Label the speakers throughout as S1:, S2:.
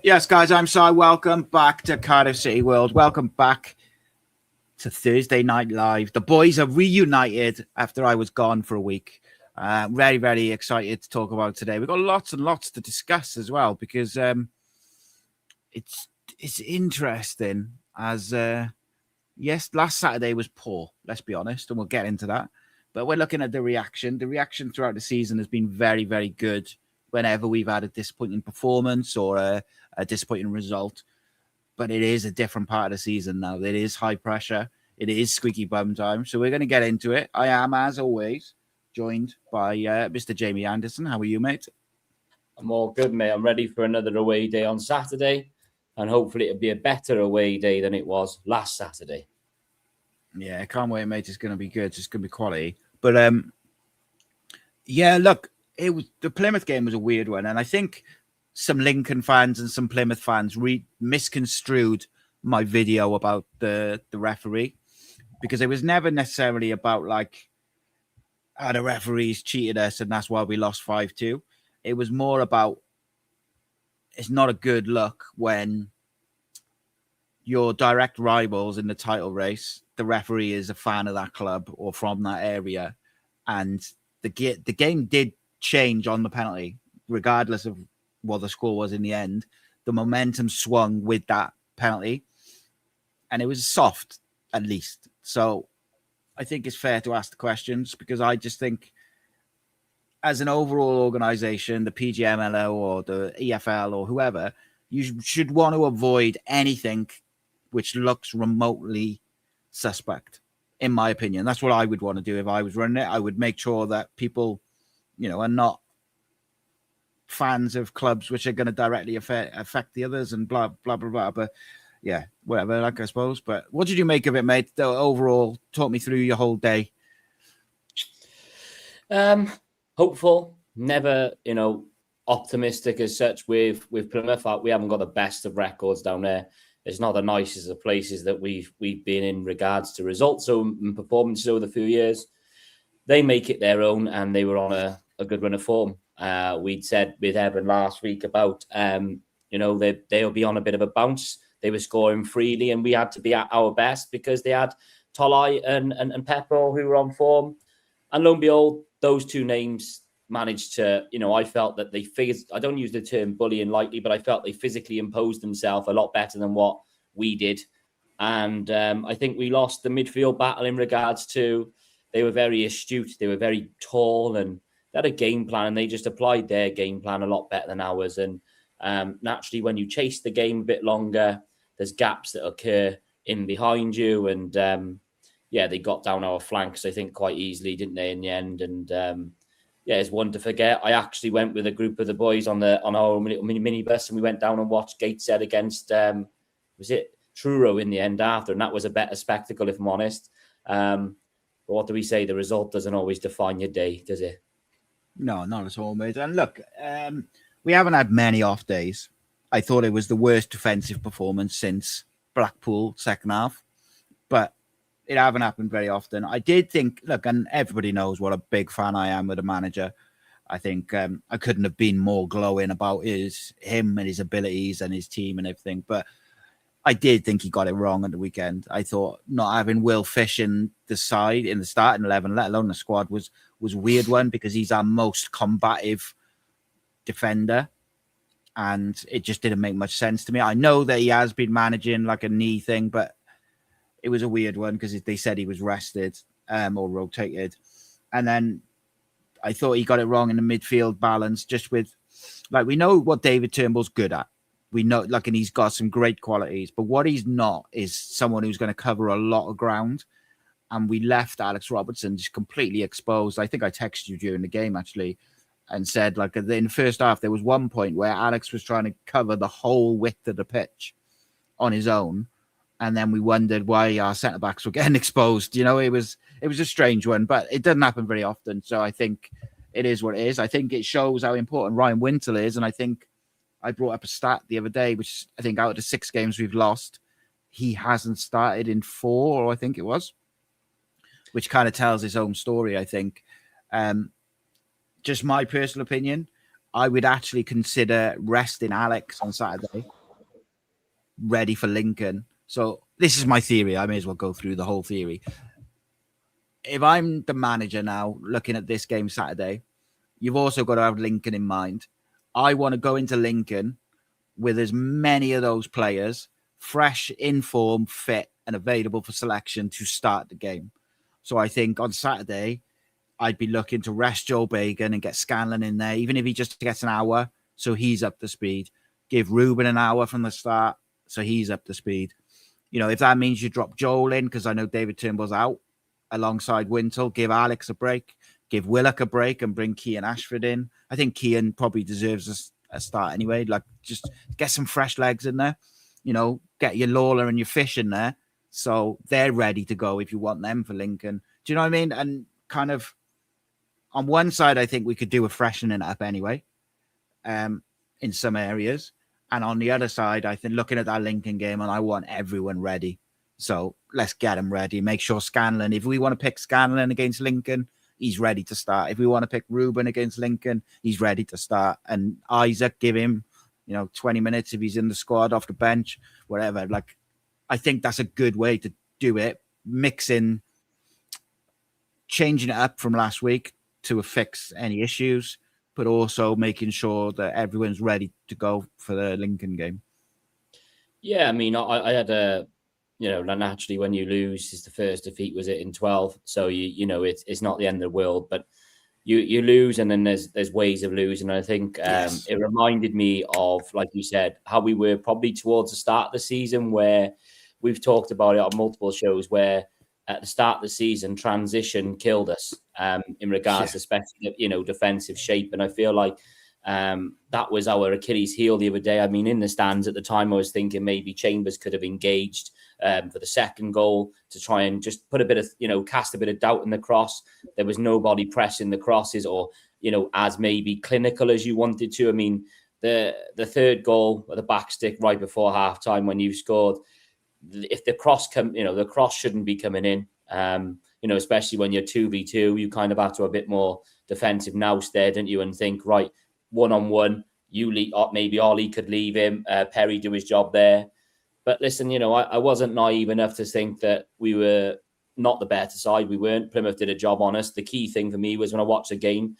S1: Yes, guys, I'm Si. Welcome back to Cardiff City World. Welcome back to Thursday Night Live. The boys are reunited after I was gone for a week. Very, very excited to talk about today. We've got lots and lots to discuss as well because it's interesting as yes, last Saturday was poor, let's be honest, and we'll get into that. But we're looking at the reaction. The reaction throughout the season has been very, very good whenever we've had a disappointing performance or a disappointing result. But it is a different part of the season now. It is high pressure. It is squeaky bum time. So we're going to get into it. I am, as always, joined by Mr. Jamie Anderson. How are you, mate?
S2: I'm all good, mate. I'm ready for another away day on Saturday. And hopefully it'll be a better away day than it was last Saturday.
S1: Yeah, I can't wait, mate. It's going to be good. It's going to be quality. But, yeah, look, the Plymouth game was a weird one. And I think some Lincoln fans and some Plymouth fans misconstrued my video about the referee, because it was never necessarily about like, the referees cheated us and that's why we lost 5-2. It was more about, it's not a good look when your direct rivals in the title race, the referee is a fan of that club or from that area, and the game did change on the penalty, regardless of what the score was in the end. The momentum swung with that penalty, and it was soft, at least. So I think it's fair to ask the questions, because I just think as an overall organization, the PGMLO or the EFL or whoever, you should want to avoid anything which looks remotely suspect, in my opinion. That's what I would want to do if I was running it. I would make sure that people, are not fans of clubs which are going to directly affect the others and blah, blah, blah, blah. But yeah, whatever, like I suppose. But what did you make of it, mate? Overall, talk me through your whole day.
S2: Hopeful, never, optimistic as such with Plymouth. We haven't got the best of records down there. It's not the nicest of places that we've been in regards to results and performances over the few years. They make it their own, and they were on a good run of form. We'd said with Evan last week about, they'll be on a bit of a bounce. They were scoring freely, and we had to be at our best because they had Tolai and Pepperell who were on form. And lo and behold, those two names managed to, I felt that they I don't use the term bullying lightly, but I felt they physically imposed themselves a lot better than what we did. And I think we lost the midfield battle in regards to, they were very astute. They were very tall and they had a game plan, and they just applied their game plan a lot better than ours. And naturally, when you chase the game a bit longer, there's gaps that occur in behind you. And they got down our flanks, I think, quite easily, didn't they, in the end? And it's one to forget. I actually went with a group of the boys on our little minibus, and we went down and watched Gateshead against, was it Truro in the end after? And that was a better spectacle, if I'm honest. But what do we say? The result doesn't always define your day, does it?
S1: No, not at all, mate. And look, we haven't had many off days. I thought it was the worst defensive performance since Blackpool second half, but it haven't happened very often. I did think, look, and everybody knows what a big fan I am of the manager. I think I couldn't have been more glowing about him and his abilities and his team and everything. But I did think he got it wrong at the weekend. I thought not having Will Fish in the side, in the starting 11, let alone the squad, was a weird one, because he's our most combative defender. And it just didn't make much sense to me. I know that he has been managing like a knee thing, but it was a weird one because they said he was rested or rotated. And then I thought he got it wrong in the midfield balance, just with, like, we know what David Turnbull's good at. We know, like, and he's got some great qualities, but what he's not is someone who's going to cover a lot of ground. And we left Alex Robertson just completely exposed. I think I texted you during the game, actually, and said, like, in the first half, there was one point where Alex was trying to cover the whole width of the pitch on his own. And then we wondered why our centre-backs were getting exposed. It was a strange one, but it doesn't happen very often. So I think it is what it is. I think it shows how important Ryan Wintle is. And I think I brought up a stat the other day, which I think out of the 6 games we've lost, he hasn't started in 4, or I think it was, which kind of tells his own story, I think. Just my personal opinion, I would actually consider resting Alex on Saturday, ready for Lincoln. So this is my theory. I may as well go through the whole theory. If I'm the manager now looking at this game Saturday, you've also got to have Lincoln in mind. I want to go into Lincoln with as many of those players fresh, in form, fit, and available for selection to start the game. So I think on Saturday, I'd be looking to rest Joe Bagan and get Scanlon in there, even if he just gets an hour, so he's up to speed. Give Ruben an hour from the start, so he's up to speed. You know, if that means you drop Joel in, because I know David Turnbull's out alongside Wintle, give Alex a break, give Willock a break, and bring Kean Ashford in. I think Kean probably deserves a start anyway. Like, just get some fresh legs in there. You know, get your Lawler and your Fish in there, so they're ready to go if you want them for Lincoln. Do you know what I mean? And kind of on one side, I think we could do a freshening up anyway, in some areas. And on the other side, I think looking at that Lincoln game, and I want everyone ready. So let's get them ready. Make sure Scanlon, if we want to pick Scanlon against Lincoln, he's ready to start. If we want to pick Ruben against Lincoln, he's ready to start. And Isaac, give him, 20 minutes if he's in the squad, off the bench, whatever. Like, I think that's a good way to do it. Mixing, changing it up from last week to fix any issues, but also making sure that everyone's ready to go for the Lincoln game.
S2: Yeah, I mean, I had a, naturally when you lose, is the first defeat was it in 12. So, it's not the end of the world, but you lose, and then there's ways of losing. And I think
S1: Yes.
S2: It reminded me of, like you said, how we were probably towards the start of the season, where we've talked about it on multiple shows, where at the start of the season, transition killed us in regards to especially, defensive shape. And I feel like that was our Achilles heel the other day. I mean, in the stands at the time, I was thinking maybe Chambers could have engaged for the second goal to try and just put a bit of, cast a bit of doubt in the cross. There was nobody pressing the crosses or, as maybe clinical as you wanted to. I mean, the third goal at the back stick right before halftime when you scored, if the cross the cross shouldn't be coming in, especially when you're 2v2, you kind of have to have a bit more defensive nous there, don't you? And think, right, one-on-one, maybe Ollie could leave him, Perry do his job there. But listen, I wasn't naive enough to think that we were not the better side. We weren't. Plymouth did a job on us. The key thing for me was when I watched the game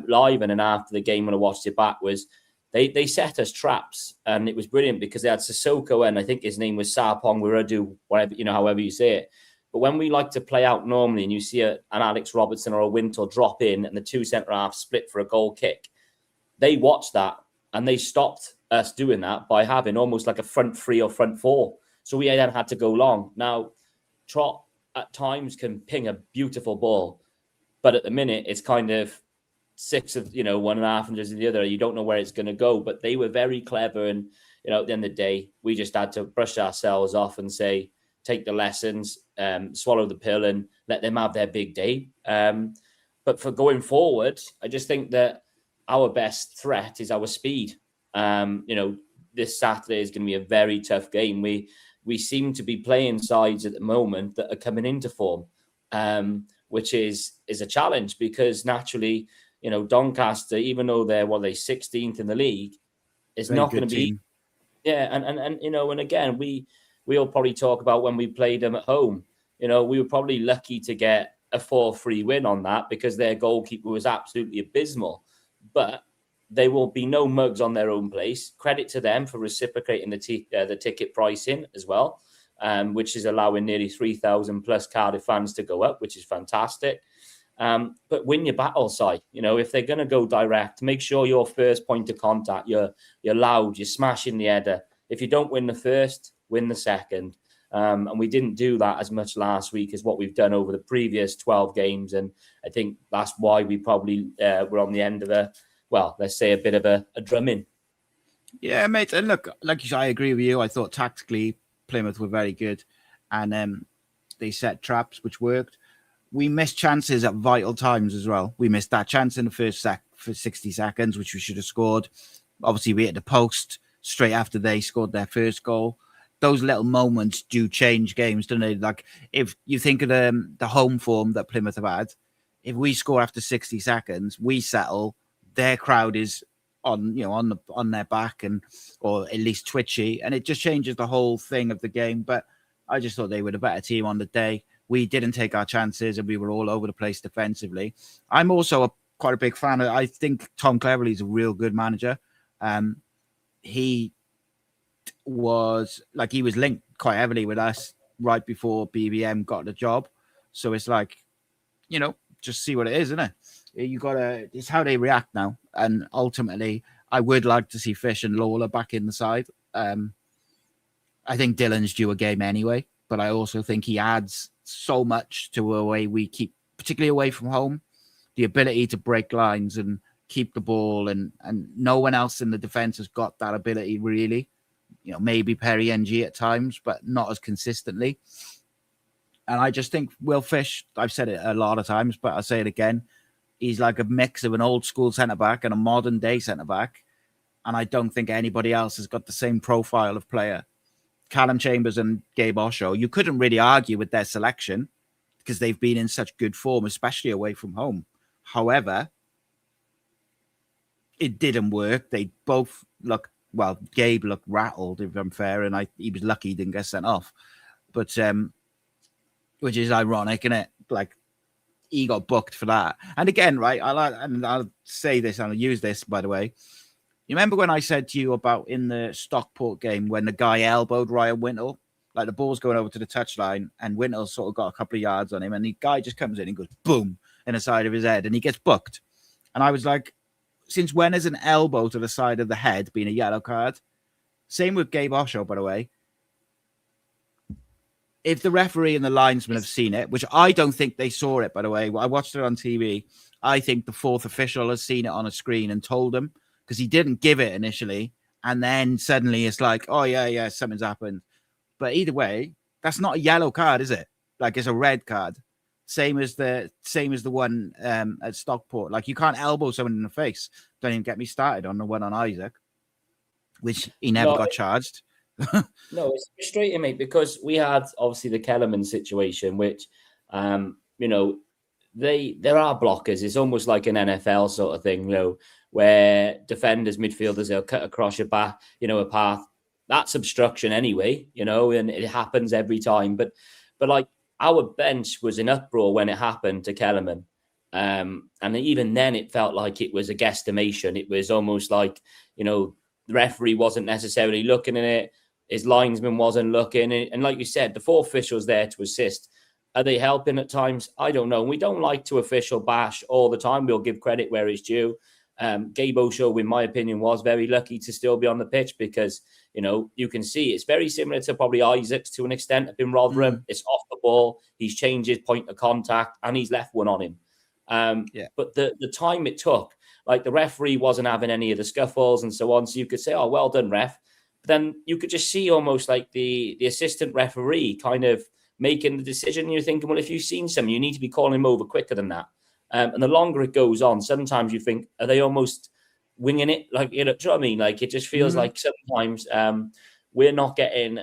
S2: live, and then after the game when I watched it back, was they set us traps, and it was brilliant because they had Sissoko, and I think his name was Sarpong Wiradu, whatever, however you say it. But when we like to play out normally, and you see an Alex Robertson or a Wintle drop in, and the two centre halves split for a goal kick, they watched that and they stopped us doing that by having almost like a front three or front four. So we then had to go long. Now, Trot at times can ping a beautiful ball, but at the minute it's kind of six of, one and a half inches of the other. You don't know where it's going to go, but they were very clever. And, at the end of the day, we just had to brush ourselves off and say, take the lessons, swallow the pill and let them have their big day. But for going forward, I just think that our best threat is our speed. This Saturday is going to be a very tough game. We seem to be playing sides at the moment that are coming into form, which is a challenge because naturally, Doncaster, even though they're 16th in the league, is not going to be. Yeah, and again, we all probably talk about when we played them at home. We were probably lucky to get a 4-3 win on that because their goalkeeper was absolutely abysmal. But there will be no mugs on their own place. Credit to them for reciprocating the ticket pricing as well, which is allowing nearly 3,000 plus Cardiff fans to go up, which is fantastic. But win your battle, Si. If they're going to go direct, make sure your first point of contact, you're loud, you're smashing the header. If you don't win the first, win the second. And we didn't do that as much last week as what we've done over the previous 12 games. And I think that's why we probably were on the end of let's say a bit of a drumming.
S1: Yeah, mate. And look, like you said, I agree with you. I thought tactically Plymouth were very good and they set traps, which worked. We missed chances at vital times as well. We missed that chance in the first for 60 seconds, which we should have scored. Obviously, we hit the post straight after they scored their first goal. Those little moments do change games, don't they? Like, if you think of the home form that Plymouth have had, if we score after 60 seconds, we settle. Their crowd is on their back or at least twitchy, and it just changes the whole thing of the game. But I just thought they were the better team on the day. We didn't take our chances, and we were all over the place defensively. I'm also quite a big fan. I think Tom Cleverley is a real good manager. He was linked quite heavily with us right before BBM got the job. So it's like, just see what it is, isn't it? It's how they react now. And ultimately, I would like to see Fish and Lawler back in the side. I think Dylan's due a game anyway, but I also think he adds so much to the way we keep, particularly away from home, the ability to break lines and keep the ball, and no one else in the defense has got that ability really. Maybe Perry NG at times, but not as consistently. And I just think Will Fish, I've said it a lot of times, but I'll say it again, he's like a mix of an old school centre-back and a modern day centre-back. And I don't think anybody else has got the same profile of player. Callum Chambers and Gabe Osho, you couldn't really argue with their selection because they've been in such good form, especially away from home. However, it didn't work. They both Gabe looked rattled, if I'm fair, and he was lucky he didn't get sent off. But which is ironic, isn't it? Like, he got booked for that. And again, right, I'll say this, and I'll use this, by the way. You remember when I said to you about in the Stockport game when the guy elbowed Ryan Wintle? Like, the ball's going over to the touchline, and Wintle sort of got a couple of yards on him, and the guy just comes in and goes, boom, in the side of his head, and he gets booked. And I was like, since when has an elbow to the side of the head been a yellow card? Same with Gabe Osho, by the way. If the referee and the linesman have seen it, which I don't think they saw it, by the way, I watched it on TV. I think the fourth official has seen it on a screen and told them, because he didn't give it initially. And then suddenly it's like, oh, yeah, something's happened. But either way, that's not a yellow card, is it? Like, it's a red card. Same as the one at Stockport. Like, you can't elbow someone in the face. Don't even get me started on the one on Isaac, which he never got charged.
S2: No, it's frustrating, mate, because we had obviously the Kellerman situation, which, there are blockers. It's almost like an NFL sort of thing, where defenders, midfielders, they'll cut across your back, a path. That's obstruction anyway, and it happens every time. But like, our bench was in uproar when it happened to Kellerman. And even then it felt like it was a guesstimation. It was almost like, the referee wasn't necessarily looking at it. His linesman wasn't looking. And like you said, the four officials there to assist. Are they helping at times? I don't know. We don't like to official bash all the time. We'll give credit where it's due. Gabe Osho, in my opinion, was very lucky to still be on the pitch because, you can see it's very similar to probably Isaac's to an extent up in Rotherham. It's off the ball. He's changed his point of contact and he's left one on him. But the time it took, like, the referee wasn't having any of the scuffles and so on. So you could say, oh, well done, ref. But then you could just see almost like the assistant referee kind of making the decision. You're thinking, well, if you've seen something, you need to be calling him over quicker than that. And the longer it goes on, sometimes you think, are they almost winging it? Like, do you know what I mean? Like, it just feels like sometimes we're not getting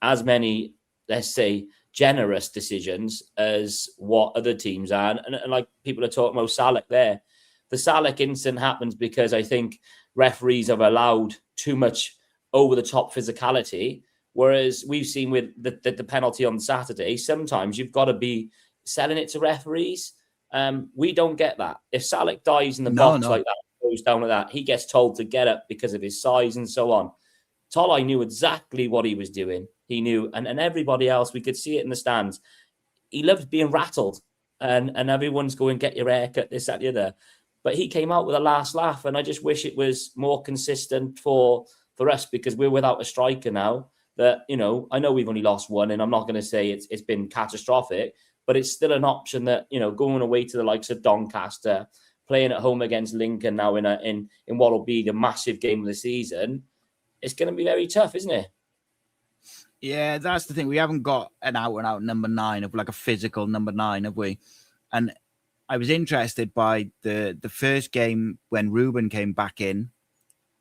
S2: as many, let's say, generous decisions as what other teams are. And like people are talking about Salek there. The Salek incident happens because I think referees have allowed too much over-the-top physicality, whereas we've seen with the penalty on Saturday, sometimes you've got to be selling it to referees. We don't get that. If Salek dives in the box like that, goes down like that, he gets told to get up because of his size and so on. Tolai knew exactly what he was doing. He knew, and everybody else, we could see it in the stands. He loved being rattled, and everyone's going, get your hair cut, this, that, the other. But he came out with a last laugh, and I just wish it was more consistent for us because we're without a striker now. That, I know we've only lost one, and I'm not going to say it's been catastrophic, but it's still an option that, going away to the likes of Doncaster, playing at home against Lincoln now in what will be the massive game of the season, it's going to be very tough, isn't it?
S1: Yeah, that's the thing. We haven't got an out-and-out number 9 of like a physical number 9, have we? And I was interested by the first game when Ruben came back in.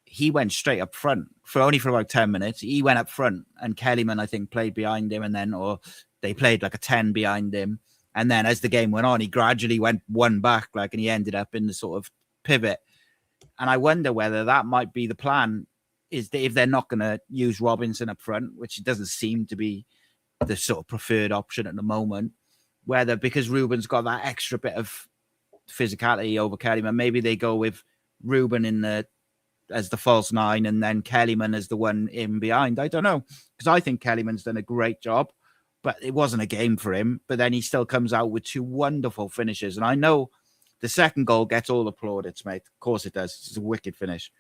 S1: He went straight up front for about 10 minutes. He went up front, and Kellyman, I think, played behind him, or they played like a 10 behind him. And then as the game went on, he gradually went one back, and he ended up in the sort of pivot. And I wonder whether that might be the plan, is that if they're not going to use Robinson up front, which it doesn't seem to be the sort of preferred option at the moment, whether because Ruben's got that extra bit of physicality over Kellyman, maybe they go with Ruben as the false 9 and then Kellyman as the one in behind. I don't know, because I think Kellyman's done a great job, but it wasn't a game for him. But then he still comes out with 2 wonderful finishes. And I know the second goal gets all the plaudits, mate. Of course it does. It's a wicked finish.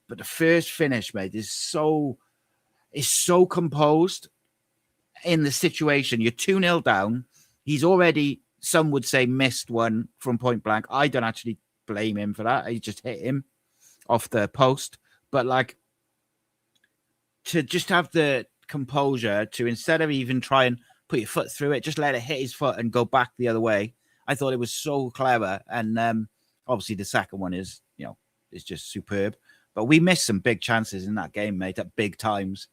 S1: But the first finish, mate, is so composed in the situation. You're 2-0 down. He's already, some would say, missed one from point blank. I don't actually blame him for that. He just hit him off the post. But like, to just have the composure to, instead of even try and put your foot through it, just let it hit his foot and go back the other way. I thought it was so clever. And obviously the second one is just superb. But we missed some big chances in that game, mate, at big times.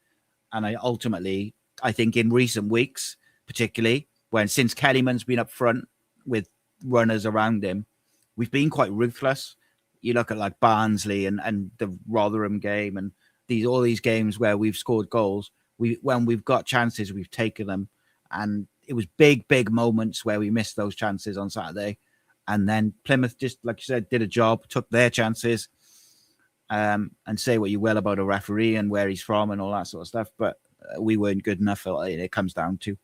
S1: And I think in recent weeks, particularly since Kellyman's been up front with runners around him, we've been quite ruthless. You look at like Barnsley and the Rotherham game and all these games where we've scored goals. When we've got chances, we've taken them. And it was big moments where we missed those chances on Saturday. And then Plymouth, just like you said, did a job, took their chances. And say what you will about a referee and where he's from and all that sort of stuff, but we weren't good enough. It comes down to.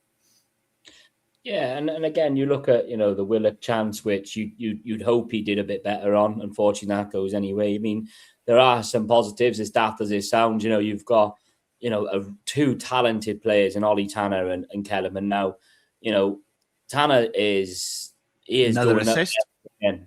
S1: Yeah,
S2: and again, you look at the Willock chance, which you'd hope he did a bit better on. Unfortunately, that goes anyway. I mean, there are some positives, as daft as it sounds. You've got 2 talented players in Ollie Tanner and Kellerman. Now, Tanner is
S1: another assist.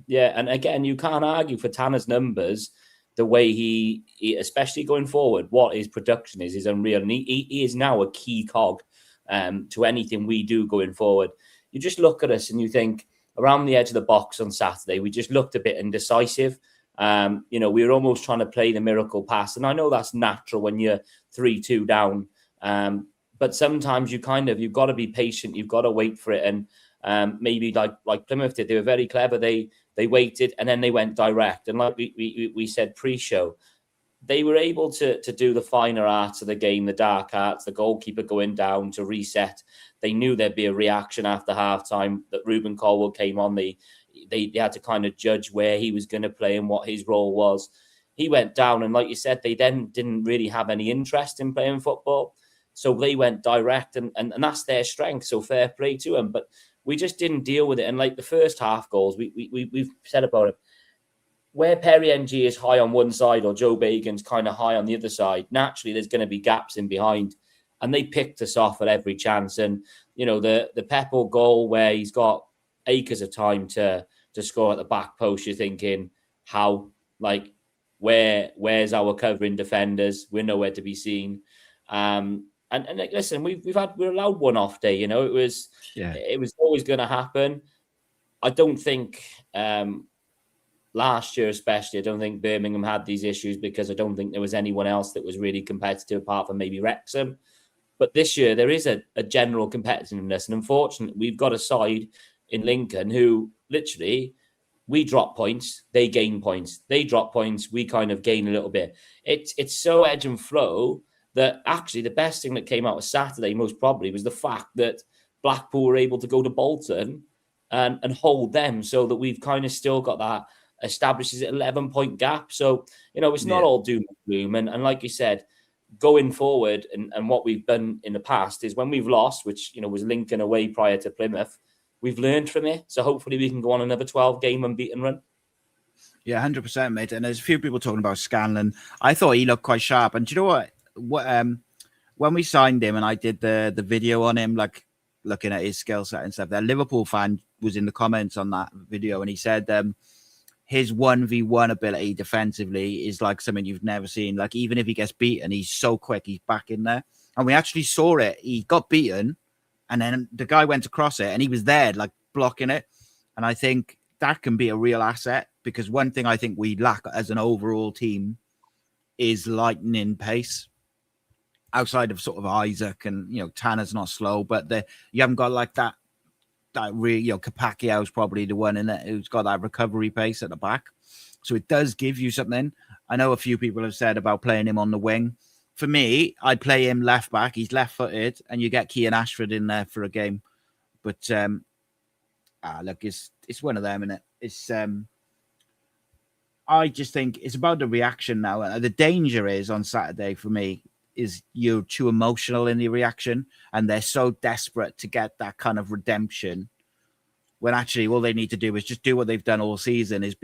S2: Yeah, and again, you can't argue for Tanner's numbers. The way he especially going forward, what his production is unreal. And he is now a key cog to anything we do going forward. You just look at us and you think, around the edge of the box on Saturday, we just looked a bit indecisive. We were almost trying to play the miracle pass. And I know that's natural when you're 3-2 down. But sometimes you've got to be patient. You've got to wait for it. And maybe like Plymouth did, they were very clever. They waited and then they went direct. And like we said pre-show, they were able to do the finer arts of the game, the dark arts, the goalkeeper going down to reset. They knew there'd be a reaction after halftime that Ruben Colwell came on. They had to kind of judge where he was going to play and what his role was. He went down, and like you said, they then didn't really have any interest in playing football. So they went direct, and that's their strength. So fair play to them. But we just didn't deal with it. And like the first half goals, we've said about it, where Perry NG is high on one side or Joe Bagan's kind of high on the other side, naturally there's going to be gaps in behind. And they picked us off at every chance. And, the Peppo goal where he's got acres of time to score at the back post, you're thinking, how? Like, where's our covering defenders? We're nowhere to be seen. And listen, we're allowed one off day. It was always going to happen. I don't think last year, especially, I don't think Birmingham had these issues because I don't think there was anyone else that was really competitive apart from maybe Wrexham. But this year there is a general competitiveness, and unfortunately, we've got a side in Lincoln who literally, we drop points, they gain points. They drop points, we kind of gain a little bit. It's so edge and flow that actually the best thing that came out of Saturday most probably was the fact that Blackpool were able to go to Bolton and hold them, so that we've kind of still got that establishes an 11-point gap. So, it's not all doom and gloom. And like you said, going forward and what we've done in the past is when we've lost, which, was Lincoln away prior to Plymouth, we've learned from it. So hopefully we can go on another 12-game unbeaten run.
S1: Yeah, 100%, mate. And there's a few people talking about Scanlon. I thought he looked quite sharp. And do you know what? When we signed him and I did the video on him, like looking at his skill set and stuff, that Liverpool fan was in the comments on that video and he said his 1v1 ability defensively is like something you've never seen. Like, even if he gets beaten, he's so quick, he's back in there. And we actually saw it. He got beaten, and then the guy went across it, and he was there, like, blocking it. And I think that can be a real asset, because one thing I think we lack as an overall team is lightning pace. Outside of sort of Isaac and, Tanner's not slow, but you haven't got like that really, Capacchio's probably the one in it who's got that recovery pace at the back. So it does give you something. I know a few people have said about playing him on the wing. For me, I'd play him left back. He's left-footed, and you get Kean Ashford in there for a game. But look, it's one of them, innit? It's I just think it's about the reaction now. And the danger is on Saturday for me is you're too emotional in the reaction, and they're so desperate to get that kind of redemption when actually all they need to do is just do what they've done all season, is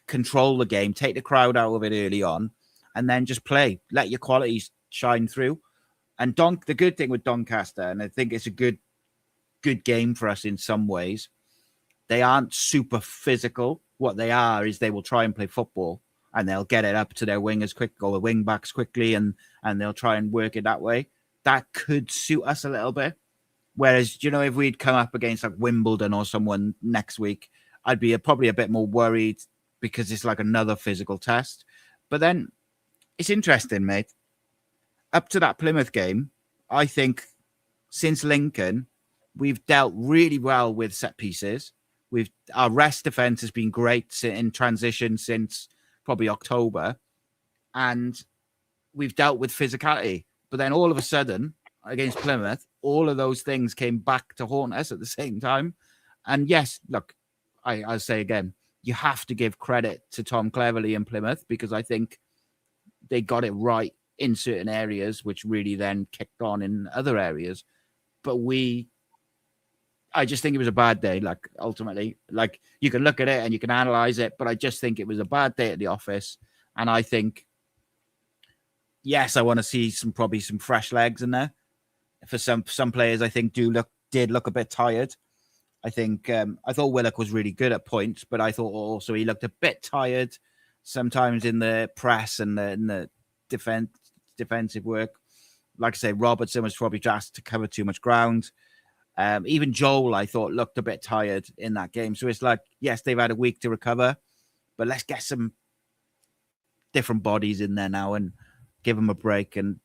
S1: control the game, take the crowd out of it early on, and then just play. Let your qualities shine through. And the good thing with Doncaster, and I think it's a good game for us in some ways, they aren't super physical. What they are is they will try and play football, and they'll get it up to their wingers quick, or the wing backs quickly, and they'll try and work it that way. That could suit us a little bit. Whereas, if we'd come up against like Wimbledon or someone next week, I'd be probably a bit more worried because it's like another physical test. But then it's interesting, mate. Up to that Plymouth game, I think since Lincoln, we've dealt really well with set pieces. Our rest defense has been great in transition since probably October, and we've dealt with physicality. But then all of a sudden, against Plymouth, all of those things came back to haunt us at the same time. And yes, look, I'll say again, you have to give credit to Tom Cleverley in Plymouth, because I think they got it right in certain areas, which really then kicked on in other areas. But I just think it was a bad day. Like, ultimately, like, you can look at it and you can analyze it, but I just think it was a bad day at the office. And I think, yes, I want to see probably some fresh legs in there. For some players, I think did look a bit tired. I think I thought Willock was really good at points, but I thought also he looked a bit tired sometimes in the press and in the defensive work. Like I say, Robertson was probably asked to cover too much ground. Even Joel, I thought, looked a bit tired in that game. So it's like, yes, they've had a week to recover, but let's get some different bodies in there now and give them a break. And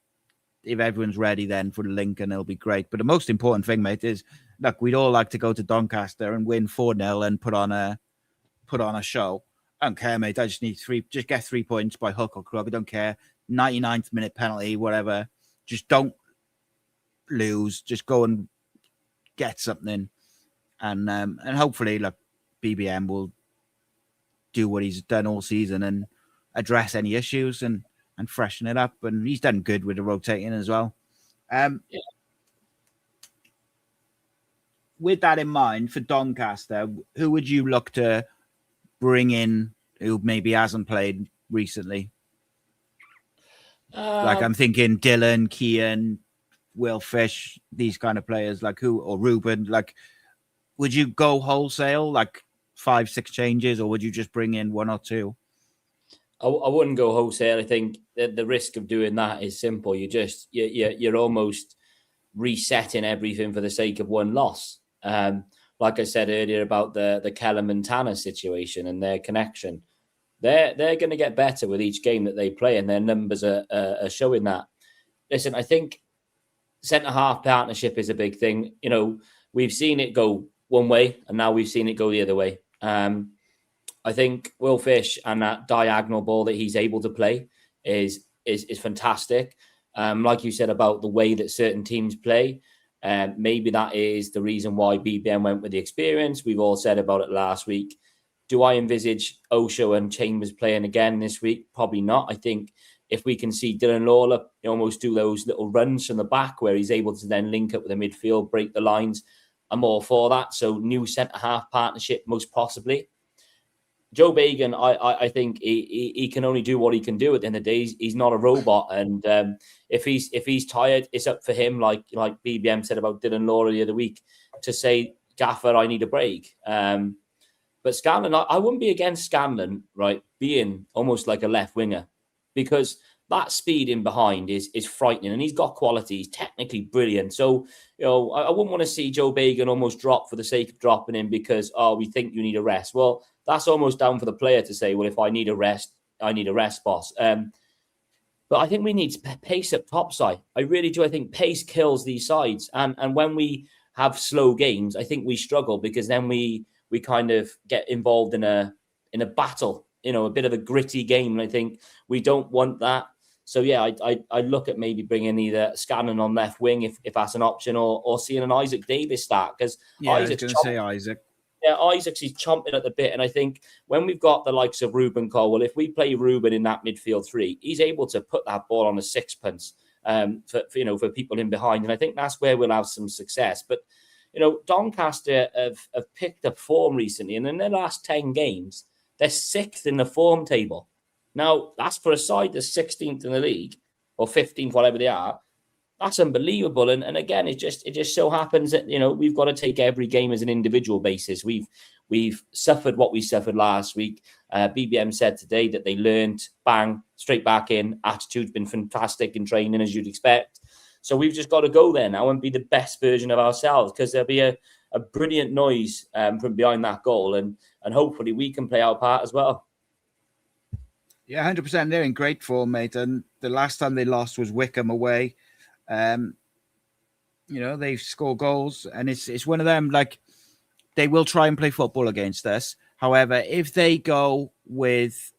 S1: if everyone's ready then for the Lincoln, it'll be great. But the most important thing, mate, is, look, we'd all like to go to Doncaster and win 4-0 and put on a show. I don't care, mate. I just need just get 3 points by hook or crook. I don't care. 99th minute penalty, whatever. Just don't lose. Just go and get something. And hopefully, look, BBM will do what he's done all season and address any issues and freshen it up. And he's done good with the rotating as well. With that in mind, for Doncaster, who would you look to bring in who maybe hasn't played recently? Like, I'm thinking Dylan, Kean, Will Fish, these kind of players, like or Ruben. Like, would you go wholesale, like 5-6 changes, or would you just bring in 1 or 2?
S2: I wouldn't go wholesale. I think the risk of doing that is simple. You're almost resetting everything for the sake of one loss. Like I said earlier about the Kellum and Tanner situation and their connection, they're going to get better with each game that they play, and their numbers are showing that. Listen, I think centre-half partnership is a big thing. We've seen it go one way, and now we've seen it go the other way. I think Will Fish and that diagonal ball that he's able to play is fantastic. Like you said about the way that certain teams play, maybe that is the reason why BBM went with the experience. We've all said about it last week. Do I envisage Osho and Chambers playing again this week? Probably not. I think if we can see Dylan Lawler almost do those little runs from the back where he's able to then link up with the midfield, break the lines, I'm all for that. So new centre-half partnership, most possibly. Joe Bagan, I think he can only do what he can do at the end of the day. He's not a robot, and if he's tired, it's up for him. Like BBM said about Dylan Lawler the other week, to say, Gaffer, I need a break. But Scanlon, I wouldn't be against Scanlon, right, being almost like a left winger, because that speed in behind is frightening, and he's got quality. He's technically brilliant. So, I wouldn't want to see Joe Bagan almost drop for the sake of dropping him because, we think you need a rest. Well, that's almost down for the player to say, well, if I need a rest, I need a rest, boss. But I think we need pace up topside. I really do. I think pace kills these sides. And when we have slow games, I think we struggle because then we kind of get involved in a battle a bit of a gritty game. And I think we don't want that. So, yeah, I look at maybe bringing either Scanlon on left wing if that's an option, or seeing an Isaac Davis start. Because
S1: I was going to say Isaac.
S2: Yeah, Isaac's he's chomping at the bit. And I think when we've got the likes of Ruben Colwell, if we play Ruben in that midfield three, he's able to put that ball on a sixpence for people in behind. And I think that's where we'll have some success. But, Doncaster have picked up form recently. And in their last 10 games, they're 6th in the form table. Now, that's for a side that's 16th in the league, or 15th, whatever they are. That's unbelievable. And again, it just so happens that, we've got to take every game as an individual basis. We've suffered what we suffered last week. BBM said today that they learned, bang, straight back in. Attitude's been fantastic in training, as you'd expect. So we've just got to go there now and be the best version of ourselves, because there'll be a brilliant noise from behind that goal. And hopefully we can play our part as well.
S1: Yeah, 100%. They're in great form, mate. And the last time they lost was Wickham away. They've scored goals, and it's one of them, like, they will try and play football against us. However, if they go with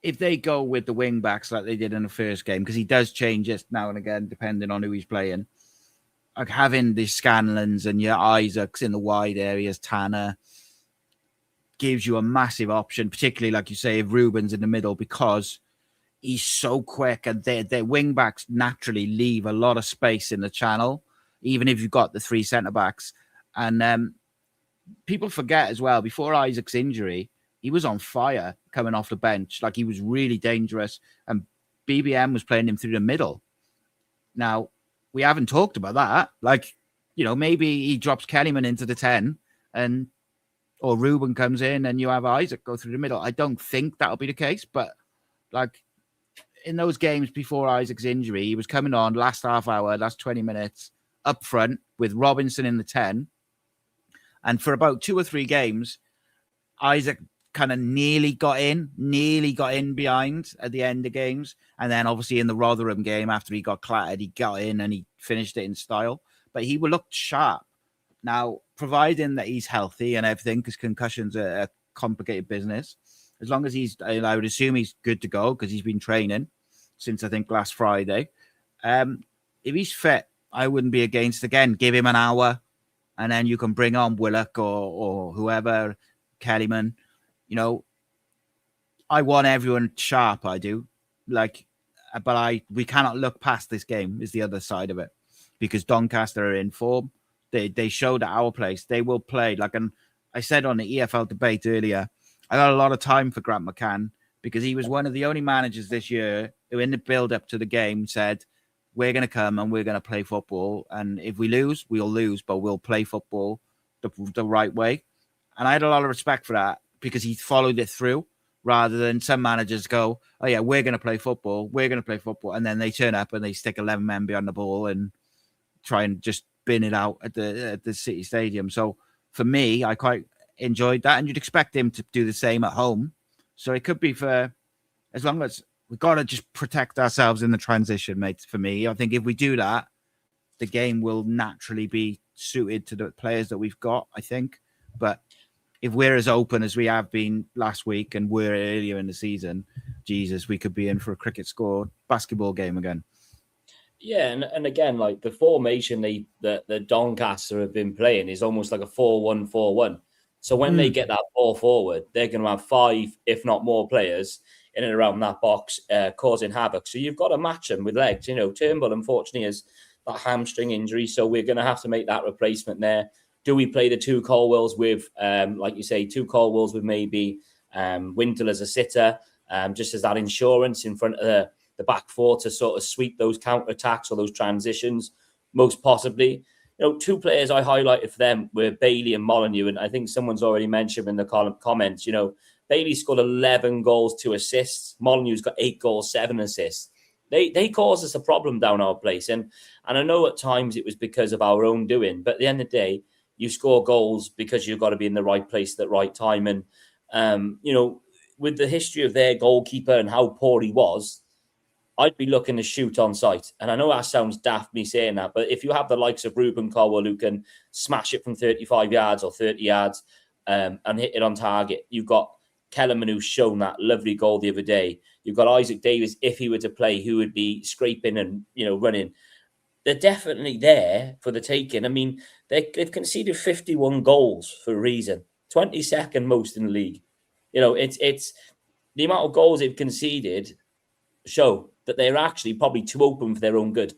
S1: the wing backs like they did in the first game, because he does change it now and again depending on who he's playing, like having the Scanlons and your Isaacs in the wide areas, Tanner, gives you a massive option, particularly like you say, if Ruben's in the middle, because he's so quick, and their wing backs naturally leave a lot of space in the channel, even if you've got the 3 centre backs. And people forget as well, before Isaac's injury, he was on fire coming off the bench. Like, he was really dangerous, and BBM was playing him through the middle. Now, we haven't talked about that. Like, maybe he drops Kellyman into the 10 or Ruben comes in and you have Isaac go through the middle. I don't think that'll be the case, but like, in those games before Isaac's injury, he was coming on last half hour, last 20 minutes up front with Robinson in the 10. And for about 2 or 3 games, Isaac kind of nearly got in behind at the end of games. And then obviously in the Rotherham game, after he got clattered, he got in and he finished it in style. But he looked sharp. Now, providing that he's healthy and everything, because concussions are a complicated business, as long as I would assume he's good to go, because he's been training since, I think, last Friday. If he's fit, I wouldn't be against, again, give him an hour, and then you can bring on Willock or whoever, Kellyman. I want everyone sharp, I do. But we cannot look past this game, is the other side of it, because Doncaster are in form. They showed at our place. They will play. And I said on the EFL debate earlier, I got a lot of time for Grant McCann, because he was one of the only managers this year who, in the build-up to the game, said, we're going to come and we're going to play football. And if we lose, we'll lose, but we'll play football the right way. And I had a lot of respect for that, because he followed it through, rather than some managers go, oh, yeah, we're going to play football. And then they turn up and they stick 11 men behind the ball and try and just bin it out at the City Stadium. So for me, I quite enjoyed that, and you'd expect him to do the same at home. So it could be, for as long as we've got to just protect ourselves in the transition, mate. For me, I think if we do that, the game will naturally be suited to the players that we've got, I think. But if we're as open as we have been last week and we're earlier in the season, Jesus, we could be in for a cricket score basketball game again.
S2: Yeah, and again, like, the formation the Doncaster have been playing is almost like a 4-1-4-1. So when they get that ball forward, they're going to have 5, if not more, players in and around that box, causing havoc. So you've got to match them with legs. Turnbull, unfortunately, has that hamstring injury, so we're going to have to make that replacement there. Do we play the 2 Colwells with, like you say, 2 Colwells with maybe Wintle as a sitter, just as that insurance in front of the back 4 to sort of sweep those counter-attacks or those transitions, most possibly. 2 players I highlighted for them were Bailey and Molyneux, and I think someone's already mentioned in the comments, Bailey scored 11 goals, 2 assists. Molyneux's got 8 goals, 7 assists. They caused us a problem down our place, and I know at times it was because of our own doing, but at the end of the day, you score goals because you've got to be in the right place at the right time. And, with the history of their goalkeeper and how poor he was, I'd be looking to shoot on sight. And I know that sounds daft, me saying that, but if you have the likes of Ruben Colwell who can smash it from 35 yards or 30 yards, and hit it on target. You've got Kellerman, who's shown that lovely goal the other day. You've got Isaac Davis, if he were to play, who would be scraping and running. They're definitely there for the taking. I mean, they've conceded 51 goals for a reason, 22nd most in the league. It's the amount of goals they've conceded show that they're actually probably too open for their own good.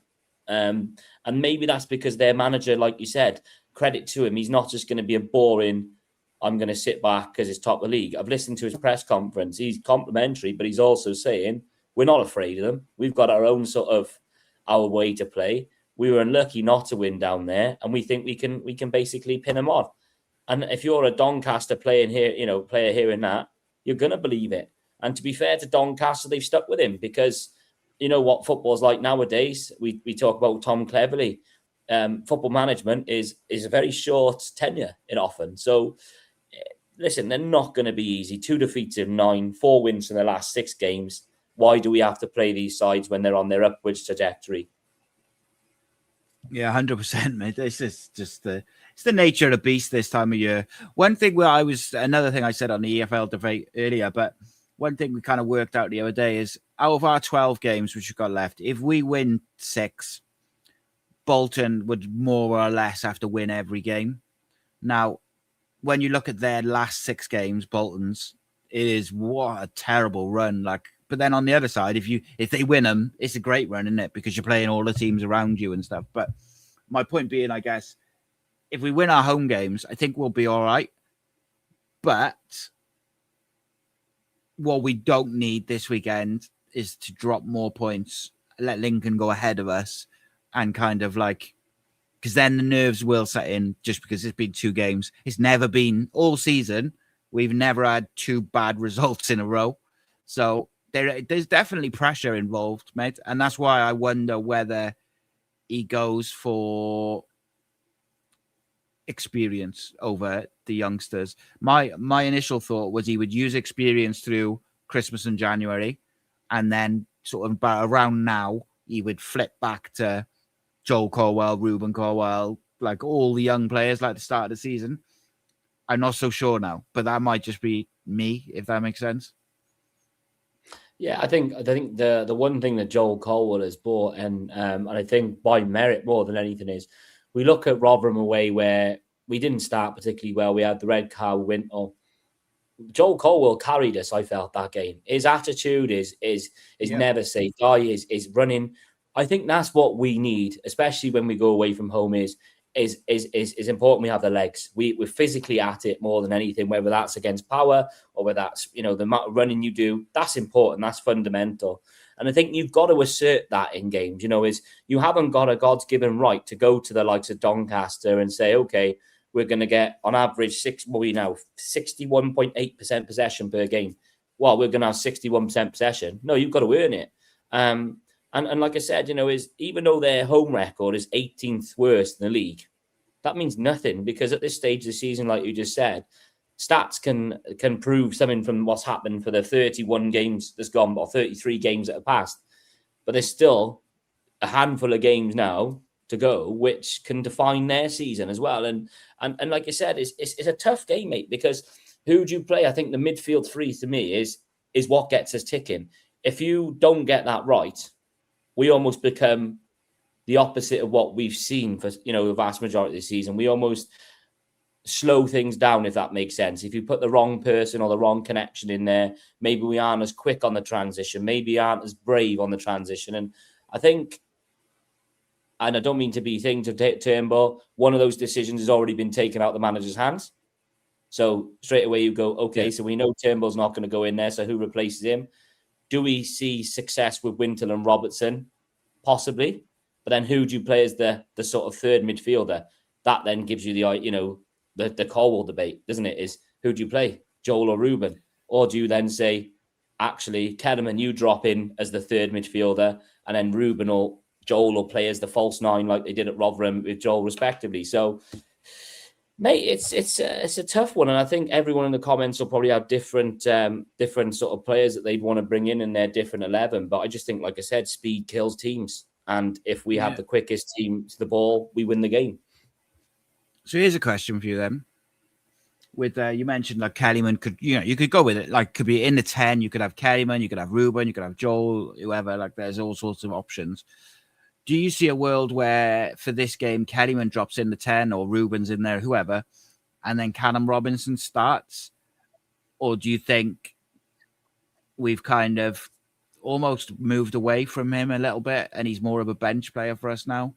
S2: And maybe that's because their manager, like you said, credit to him, he's not just going to be a boring, I'm going to sit back because it's top of the league. I've listened to his press conference. He's complimentary, but he's also saying, we're not afraid of them. We've got our own sort of our way to play. We were unlucky not to win down there, and we think we can basically pin them on. And if you're a Doncaster player here and that, you're going to believe it. And to be fair to Doncaster, they've stuck with him because you know what football's like nowadays. We talk about Tom Cleverley. Football management is a very short tenure in often. So, listen, they're not going to be easy. 2 defeats in 9, 4 wins in the last 6 games. Why do we have to play these sides when they're on their upwards trajectory?
S1: Yeah, 100%, mate. It's just the nature of the beast this time of year. One thing another thing I said on the EFL debate earlier, but one thing we kind of worked out the other day is out of our 12 games which we've got left, if we win 6, Bolton would more or less have to win every game. Now, when you look at their last 6 games, Bolton's, it is what a terrible run. But then on the other side, if they win them, it's a great run, isn't it? Because you're playing all the teams around you and stuff. But my point being, I guess, if we win our home games, I think we'll be all right. But what we don't need this weekend is to drop more points, let Lincoln go ahead of us, and kind of because then the nerves will set in just because it's been 2 games. It's never been all season. We've never had 2 bad results in a row. So there's definitely pressure involved, mate. And that's why I wonder whether he goes for experience over the youngsters. My initial thought was he would use experience through Christmas and January, and then sort of about around now, he would flip back to Joel Corwell, Ruben Corwell, like all the young players like the start of the season. I'm not so sure now, but that might just be me, if that makes sense.
S2: Yeah, I think the one thing that Joel Colwell has brought, and I think by merit more than anything, is we look at Rotherham away where we didn't start particularly well. We had the red card winter. Joel Colwell carried us, I felt, that game. His attitude is never say die, is running. I think that's what we need, especially when we go away from home, is important we have the legs. We're physically at it more than anything, whether that's against power or whether that's, the amount of running you do. That's important. That's fundamental. And I think you've got to assert that in games, is you haven't got a God's given right to go to the likes of Doncaster and say, okay, we're going to get on average 61.8% possession per game. Well, we're going to have 61% possession. No, you've got to earn it. And like I said, is even though their home record is 18th worst in the league, that means nothing, because at this stage of the season, like you just said, stats can prove something from what's happened for the 31 games that's gone, or 33 games that have passed. But there's still a handful of games now to go, which can define their season as well. And like you said, it's a tough game, mate, because who do you play? I think the midfield 3 to me is what gets us ticking. If you don't get that right, we almost become the opposite of what we've seen for, the vast majority of the season. We almost slow things down, if that makes sense. If you put the wrong person or the wrong connection in there, maybe we aren't as quick on the transition, maybe aren't as brave on the transition. And I think, and I don't mean to be thing to Turnbull, one of those decisions has already been taken out of the manager's hands. So straight away you go, okay, so we know Turnbull's not going to go in there, so who replaces him? Do we see success with Wintle and Robertson? Possibly. But then who do you play as the sort of third midfielder? That then gives you the Colwell debate, doesn't it? Is who do you play, Joel or Ruben? Or do you then say, actually, Kellerman, you drop in as the third midfielder, and then Ruben or Joel will play as the false 9 like they did at Rotherham with Joel respectively. So, mate, it's a tough one, and I think everyone in the comments will probably have different sort of players that they'd want to bring in their different 11. But I just think, like I said, speed kills teams, and if we have the quickest team to the ball, we win the game.
S1: So here's a question for you then: with you mentioned like Kellyman could, you could go with it. Like could be in the 10. You could have Kellyman, you could have Ruben, you could have Joel, whoever. Like there's all sorts of options. Do you see a world where for this game Kellyman drops in the 10 or Ruben's in there, whoever, and then Callum Robinson starts? Or do you think we've kind of almost moved away from him a little bit and he's more of a bench player for us now?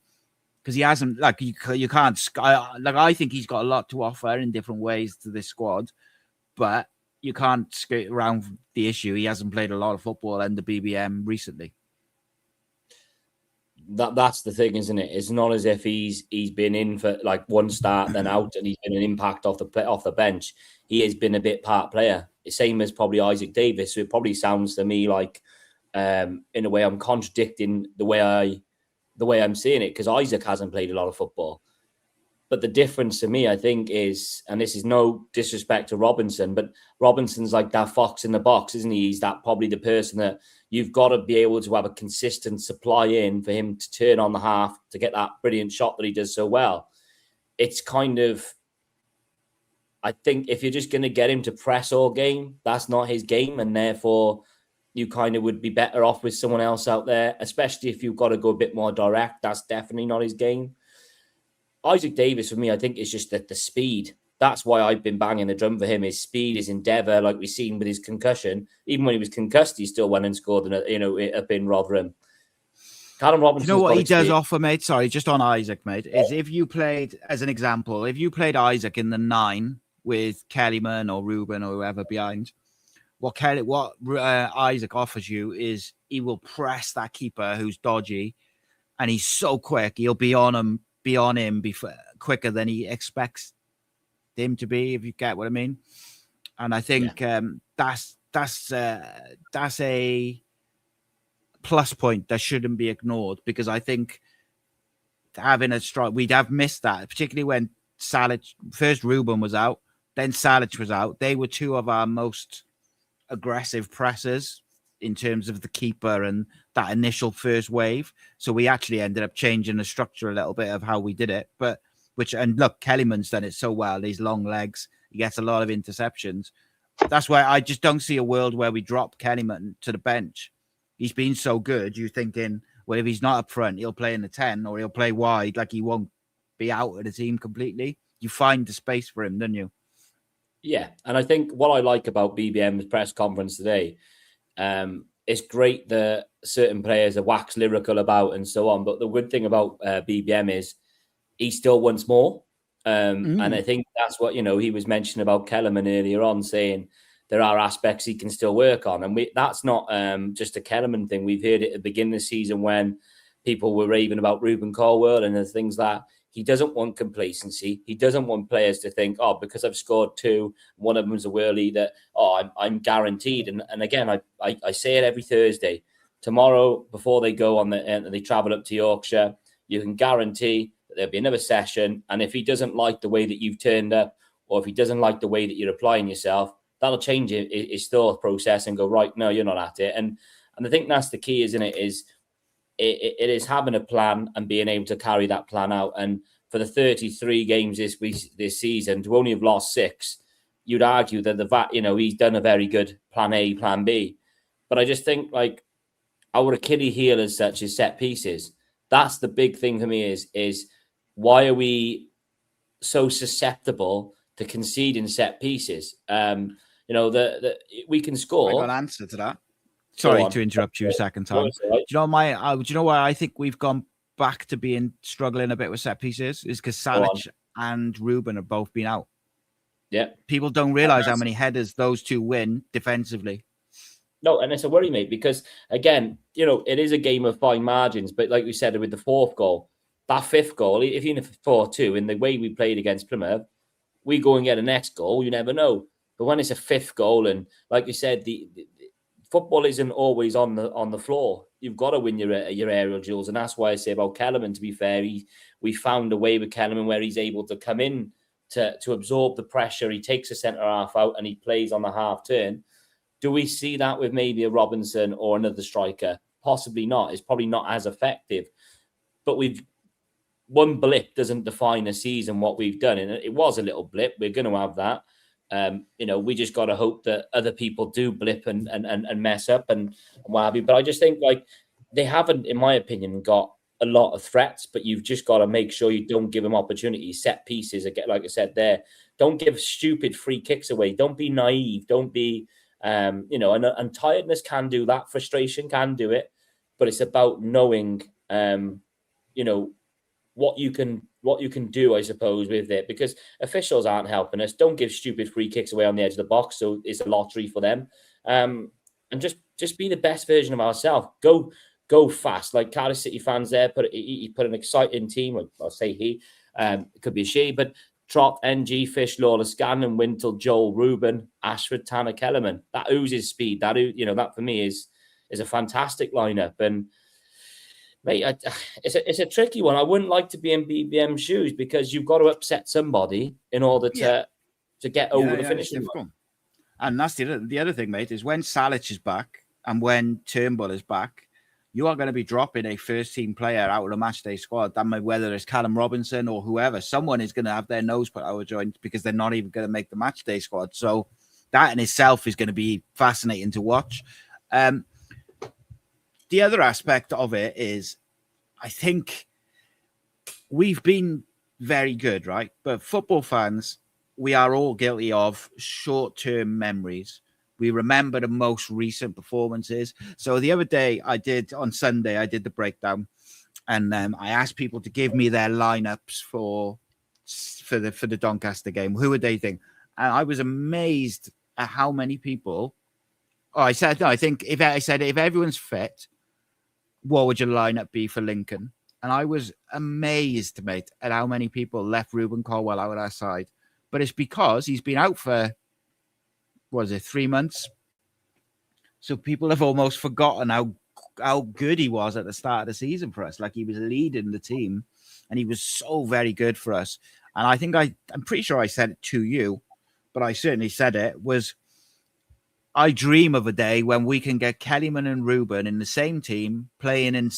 S1: Because he hasn't, like, you can't, I think he's got a lot to offer in different ways to this squad, but you can't skate around the issue. He hasn't played a lot of football under BBM recently.
S2: That's the thing, isn't it? It's not as if he's been in for like one start then out and he's been an impact off the bench. He has been a bit part player. Same as probably Isaac Davis. So it probably sounds to me like, in a way, I'm contradicting the way I'm seeing it, because Isaac hasn't played a lot of football. But the difference to me, I think, is, and this is no disrespect to Robinson, but Robinson's like that fox in the box, isn't he? He's probably the person that you've got to be able to have a consistent supply in for him to turn on the half to get that brilliant shot that he does so well. It's kind of, I think if you're just going to get him to press all game, that's not his game, and therefore you kind of would be better off with someone else out there, especially if you've got to go a bit more direct. That's definitely not his game. Isaac Davis, for me, I think is just the speed. That's why I've been banging the drum for him. His speed, his endeavour, like we've seen with his concussion. Even when he was concussed, he still went and scored up in Rotherham. Callum Robinson.
S1: You know what he does offer, mate? Sorry, just on Isaac, mate, is if you played, as an example, if you played Isaac in the 9 with Kellyman or Ruben or whoever behind, what Isaac offers you is he will press that keeper who's dodgy, and he's so quick. He'll be on him quicker than he expects him to be, if you get what I mean. And I think that's a plus point that shouldn't be ignored, because I think having a strong, we'd have missed that, particularly when first Ruben was out, then Salic was out. They were two of our most aggressive pressers in terms of the keeper and that initial first wave. So we actually ended up changing the structure a little bit of how we did it. And look, Kellyman's done it so well. These long legs, he gets a lot of interceptions. That's why I just don't see a world where we drop Kellyman to the bench. He's been so good. You're thinking, well, if he's not up front, he'll play in the 10 or he'll play wide. Like, he won't be out of the team completely. You find the space for him, don't you?
S2: Yeah, and I think what I like about BBM's press conference today, it's great that certain players are wax lyrical about and so on, but the good thing about BBM is he still wants more. And I think that's what, he was mentioning about Kellerman earlier on, saying there are aspects he can still work on. And that's not just a Kellerman thing. We've heard it at the beginning of the season when people were raving about Ruben Colwell and the things that he doesn't want complacency. He doesn't want players to think, because I've scored 2, one of them's a whirly, that, I'm guaranteed. And again, I say it every Thursday. Tomorrow, before they go on they travel up to Yorkshire, you can guarantee that there'll be another session. And if he doesn't like the way that you've turned up, or if he doesn't like the way that you're applying yourself, that'll change his thought process and go, right, no, you're not at it. And I think that's the key, isn't it? It is having a plan and being able to carry that plan out. And for the 33 games this season, to only have lost 6, you'd argue that he's done a very good plan A, plan B. But I just think, like, our Achilles heel as such is set pieces. That's the big thing for me is why are we so susceptible to conceding set pieces? We can score.
S1: I got an answer to that. Sorry to interrupt you a second time. Do you know why I think we've gone back to struggling a bit with set pieces? Is because Salic and Ruben have both been out.
S2: Yeah.
S1: People don't realize how many headers those two win defensively.
S2: No, and it's a worry, mate, because again, it is a game of fine margins. But like we said with the 4th goal, that 5th goal, if even if it's 4-2, in the way we played against Plymouth, we go and get a next goal, you never know. But when it's a 5th goal, and like you said, the football isn't always on the floor. You've got to win your aerial duels, and that's why I say about Kellerman. To be fair, we found a way with Kellerman where he's able to come in to absorb the pressure. He takes a centre half out and he plays on the half turn. Do we see that with maybe a Robinson or another striker? Possibly not. It's probably not as effective. But one blip doesn't define a season. What we've done, and it was a little blip. We're going to have that. We just got to hope that other people do blip and mess up and what have you. But I just think like they haven't, in my opinion, got a lot of threats, but you've just got to make sure you don't give them opportunities, set pieces. Again, like I said there, don't give stupid free kicks away. Don't be naive. Don't be, and tiredness can do that. Frustration can do it, but it's about knowing, what you can do, I suppose, with it, because officials aren't helping us. Don't give stupid free kicks away on the edge of the box, so it's a lottery for them. And just be the best version of ourselves. Go fast. Like Cardiff City fans there, he put an exciting team. I'll say he, it could be a she, but Trott, NG, Fish, Lawler, Scanlon, Wintle, Joel, Ruben, Ashford, Tanner, Kellerman. That oozes speed. That for me is a fantastic lineup. And mate, it's a tricky one. I wouldn't like to be in BBM shoes because you've got to upset somebody in order to get over the finishing line.
S1: And that's the other thing, mate, is when Salic is back and when Turnbull is back, you are going to be dropping a first-team player out of the matchday squad. That might, whether it's Callum Robinson or whoever, someone is going to have their nose put out of joint because they're not even going to make the matchday squad. So that in itself is going to be fascinating to watch. The other aspect of it is, I think we've been very good, right? But football fans, we are all guilty of short-term memories. We remember the most recent performances. So the other day on Sunday, I did the breakdown, and I asked people to give me their lineups for the Doncaster game. Who would they think? And I was amazed at how many people. Oh, I said no. I think if everyone's fit, what would your lineup be for Lincoln? And I was amazed, mate, at how many people left Ruben Colwell out of our side. But it's because he's been out for, 3 months? So people have almost forgotten how good he was at the start of the season for us. Like, he was leading the team, and he was so very good for us. And I think I'm pretty sure I said it to you, but I certainly said it, was I dream of a day when we can get Kellyman and Ruben in the same team, playing in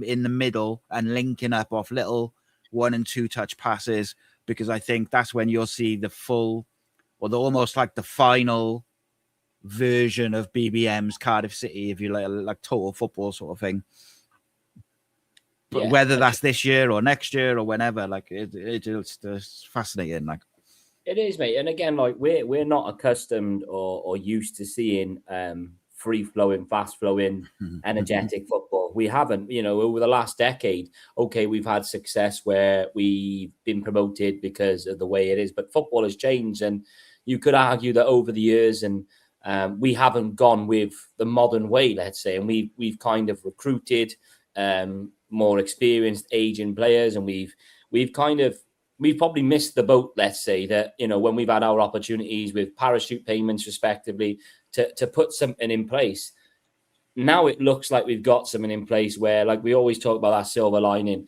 S1: in the middle and linking up off little 1 and 2 touch passes, because I think that's when you'll see the full, or almost like the final version of BBM's Cardiff City, if you like total football sort of thing. But whether that's this year or next year or whenever, like it's fascinating. Like,
S2: it is, mate. And again, like we're not accustomed or used to seeing free flowing, fast flowing, energetic football. We haven't, over the last decade. Okay, we've had success where we've been promoted because of the way it is, but football has changed, and you could argue that over the years, and we haven't gone with the modern way, let's say, and we've kind of recruited more experienced, aging players, and we've probably missed the boat, let's say, that, when we've had our opportunities with parachute payments, respectively, to put something in place. Now it looks like we've got something in place where, like we always talk about that silver lining,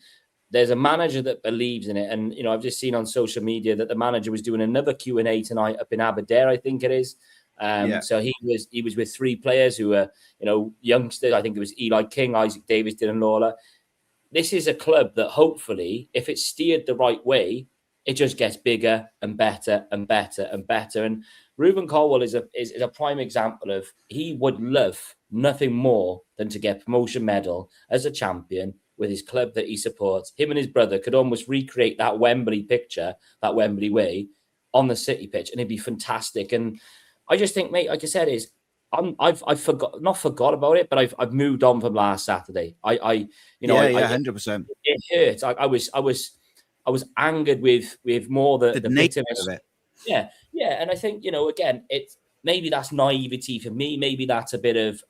S2: there's a manager that believes in it. And, I've just seen on social media that the manager was doing another Q&A tonight up in Aberdare, I think it is. So he was with 3 players who were, youngsters. I think it was Eli King, Isaac Davis, Dylan Lawler. This is a club that hopefully, if it's steered the right way, it just gets bigger and better and better and better. And Ruben Colwell is a prime example of, he would love nothing more than to get promotion medal as a champion with his club that he supports. Him and his brother could almost recreate that Wembley picture, that Wembley way, on the City pitch, and it'd be fantastic. And I just think, mate, like I said, I've not forgot about it, but I've moved on from last Saturday.
S1: 100%.
S2: It hurts. I was angered with more the bitterness
S1: of it.
S2: Yeah. And I think, again, it's maybe that's naivety for me. Maybe that's a bit of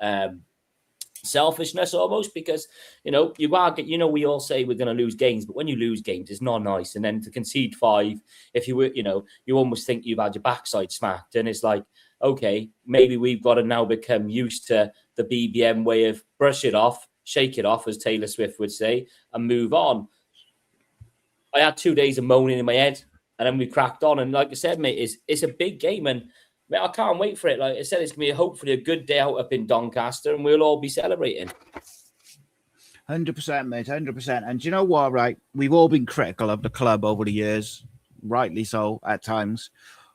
S2: selfishness almost, because, we all say we're going to lose games, but when you lose games, it's not nice. And then to concede 5, if you were, you almost think you've had your backside smacked. And it's like, okay, maybe we've got to now become used to the BBM way of brush it off, shake it off, as Taylor Swift would say, and move on. I had 2 days of moaning in my head, and then we cracked on. And like I said, mate, it's a big game, and mate, I can't wait for it. Like I said, it's going to be hopefully a good day out up in Doncaster, and we'll all be celebrating.
S1: 100%, mate, 100%. And do you know what, right? We've all been critical of the club over the years, rightly so at times.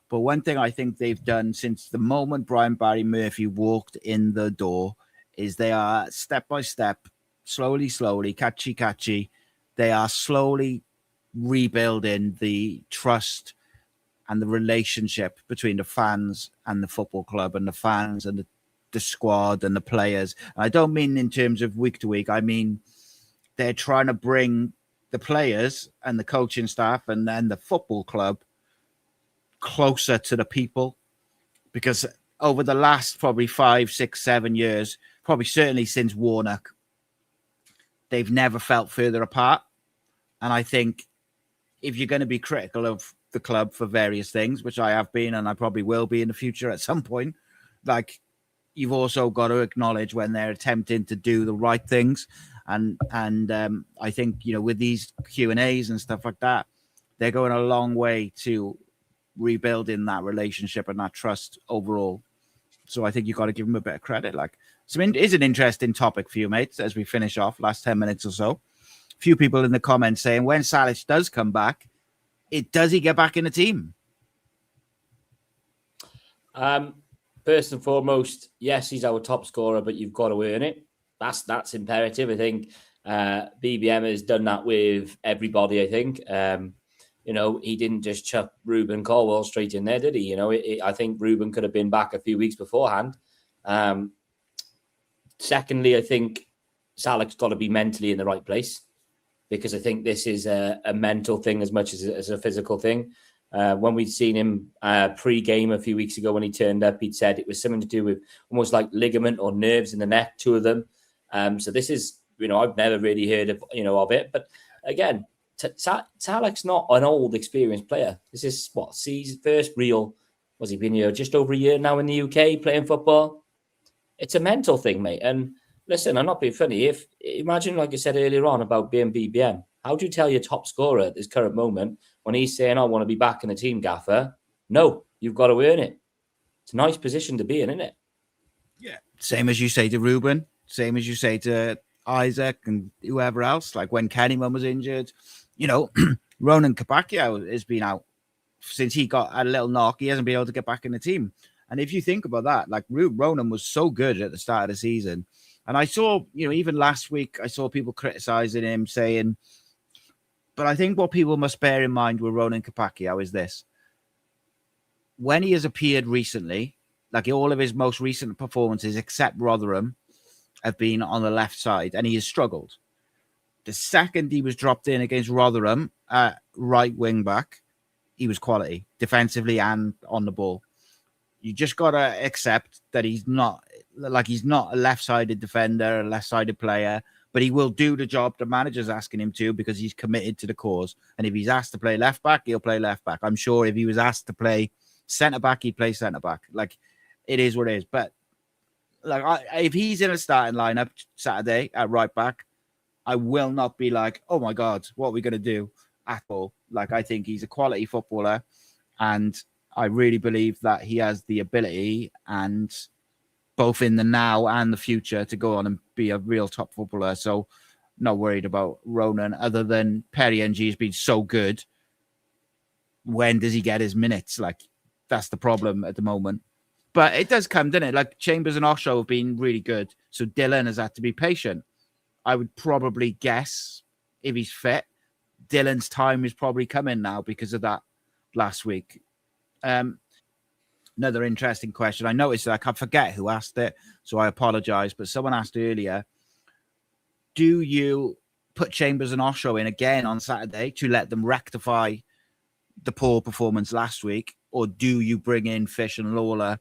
S1: But one thing I think they've done since the moment Brian Barry Murphy walked in the door is they are step by step, slowly, catchy. They are slowly rebuilding the trust and the relationship between the fans and the football club, and the fans and the squad and the players. And I don't mean in terms of week to week. I mean, they're trying to bring the players and the coaching staff and then the football club closer to the people, because over the last probably 5, 6, 7 years, probably certainly since Warnock, they've never felt further apart. And I think if you're going to be critical of the club for various things, which I have been and I probably will be in the future at some point, like, you've also got to acknowledge when they're attempting to do the right things. And I think, you know, with these Q&As and stuff like that, they're going a long way to rebuilding that relationship and that trust overall. So I think you've got to give them a bit of credit. Like, so it is an interesting topic for you, mates, as we finish off last 10 minutes or so. A few people in the comments saying when Salic does come back, does he get back in the team?
S2: First and foremost, yes, he's our top scorer, but you've got to earn it. That's imperative. I think BBM has done that with everybody, I think. You know, he didn't just chuck Ruben Colwell straight in there, did he? You know, I think Ruben could have been back a few weeks beforehand. Secondly, I think Salik's got to be mentally in the right place, because I think this is a mental thing as much as a physical thing. When we'd seen him pre-game a few weeks ago when he turned up, he'd said it was something to do with almost like ligament or nerves in the neck, two of them. So this is, you know, I've never really heard of, you know, of it. But again, Salik's not an old, experienced player. This is his first real, was he been here just over a year now in the UK playing football? It's a mental thing, mate. And listen, I'm not being funny. Imagine, like I said earlier on about being BBM, how do you tell your top scorer at this current moment when he's saying, I want to be back in the team, Gaffer? No, you've got to earn it. It's a nice position to be in, isn't it?
S1: Yeah. Same as you say to Ruben, same as you say to Isaac and whoever else. Like when Kennyman was injured, you know, Ronan Kapakio has been out since he got a little knock. He hasn't been able to get back in the team. And if you think about that, like Ronan was so good at the start of the season. And I saw, you know, even last week, I saw people criticizing him, saying, but I think what people must bear in mind with Ronan Kapakio is this. When he has appeared recently, like all of his most recent performances, except Rotherham, have been on the left side, and he has struggled. The second he was dropped in against Rotherham at right wing back, he was quality, defensively and on the ball. You just got to accept that he's not a left-sided defender, a left-sided player, but he will do the job the manager's asking him to because he's committed to the cause. And if he's asked to play left-back, he'll play left-back. I'm sure if he was asked to play centre-back, he'd play centre-back. Like, it is what it is. But like, if he's in a starting lineup Saturday at right-back, I will not be like, oh, my God, what are we going to do at all? Like, I think he's a quality footballer, and I really believe that he has the ability, and both in the now and the future, to go on and be a real top footballer. So not worried about Ronan, other than Perry NG has been so good. When does he get his minutes? Like, that's the problem at the moment. But it does come, doesn't it? Like, Chambers and Osho have been really good. So Dylan has had to be patient. I would probably guess, if he's fit, Dylan's time is probably coming now because of that last week. Another interesting question. I noticed that I can't forget who asked it, so I apologize. But someone asked earlier, do you put Chambers and Osho in again on Saturday to let them rectify the poor performance last week? Or do you bring in Fish and Lawler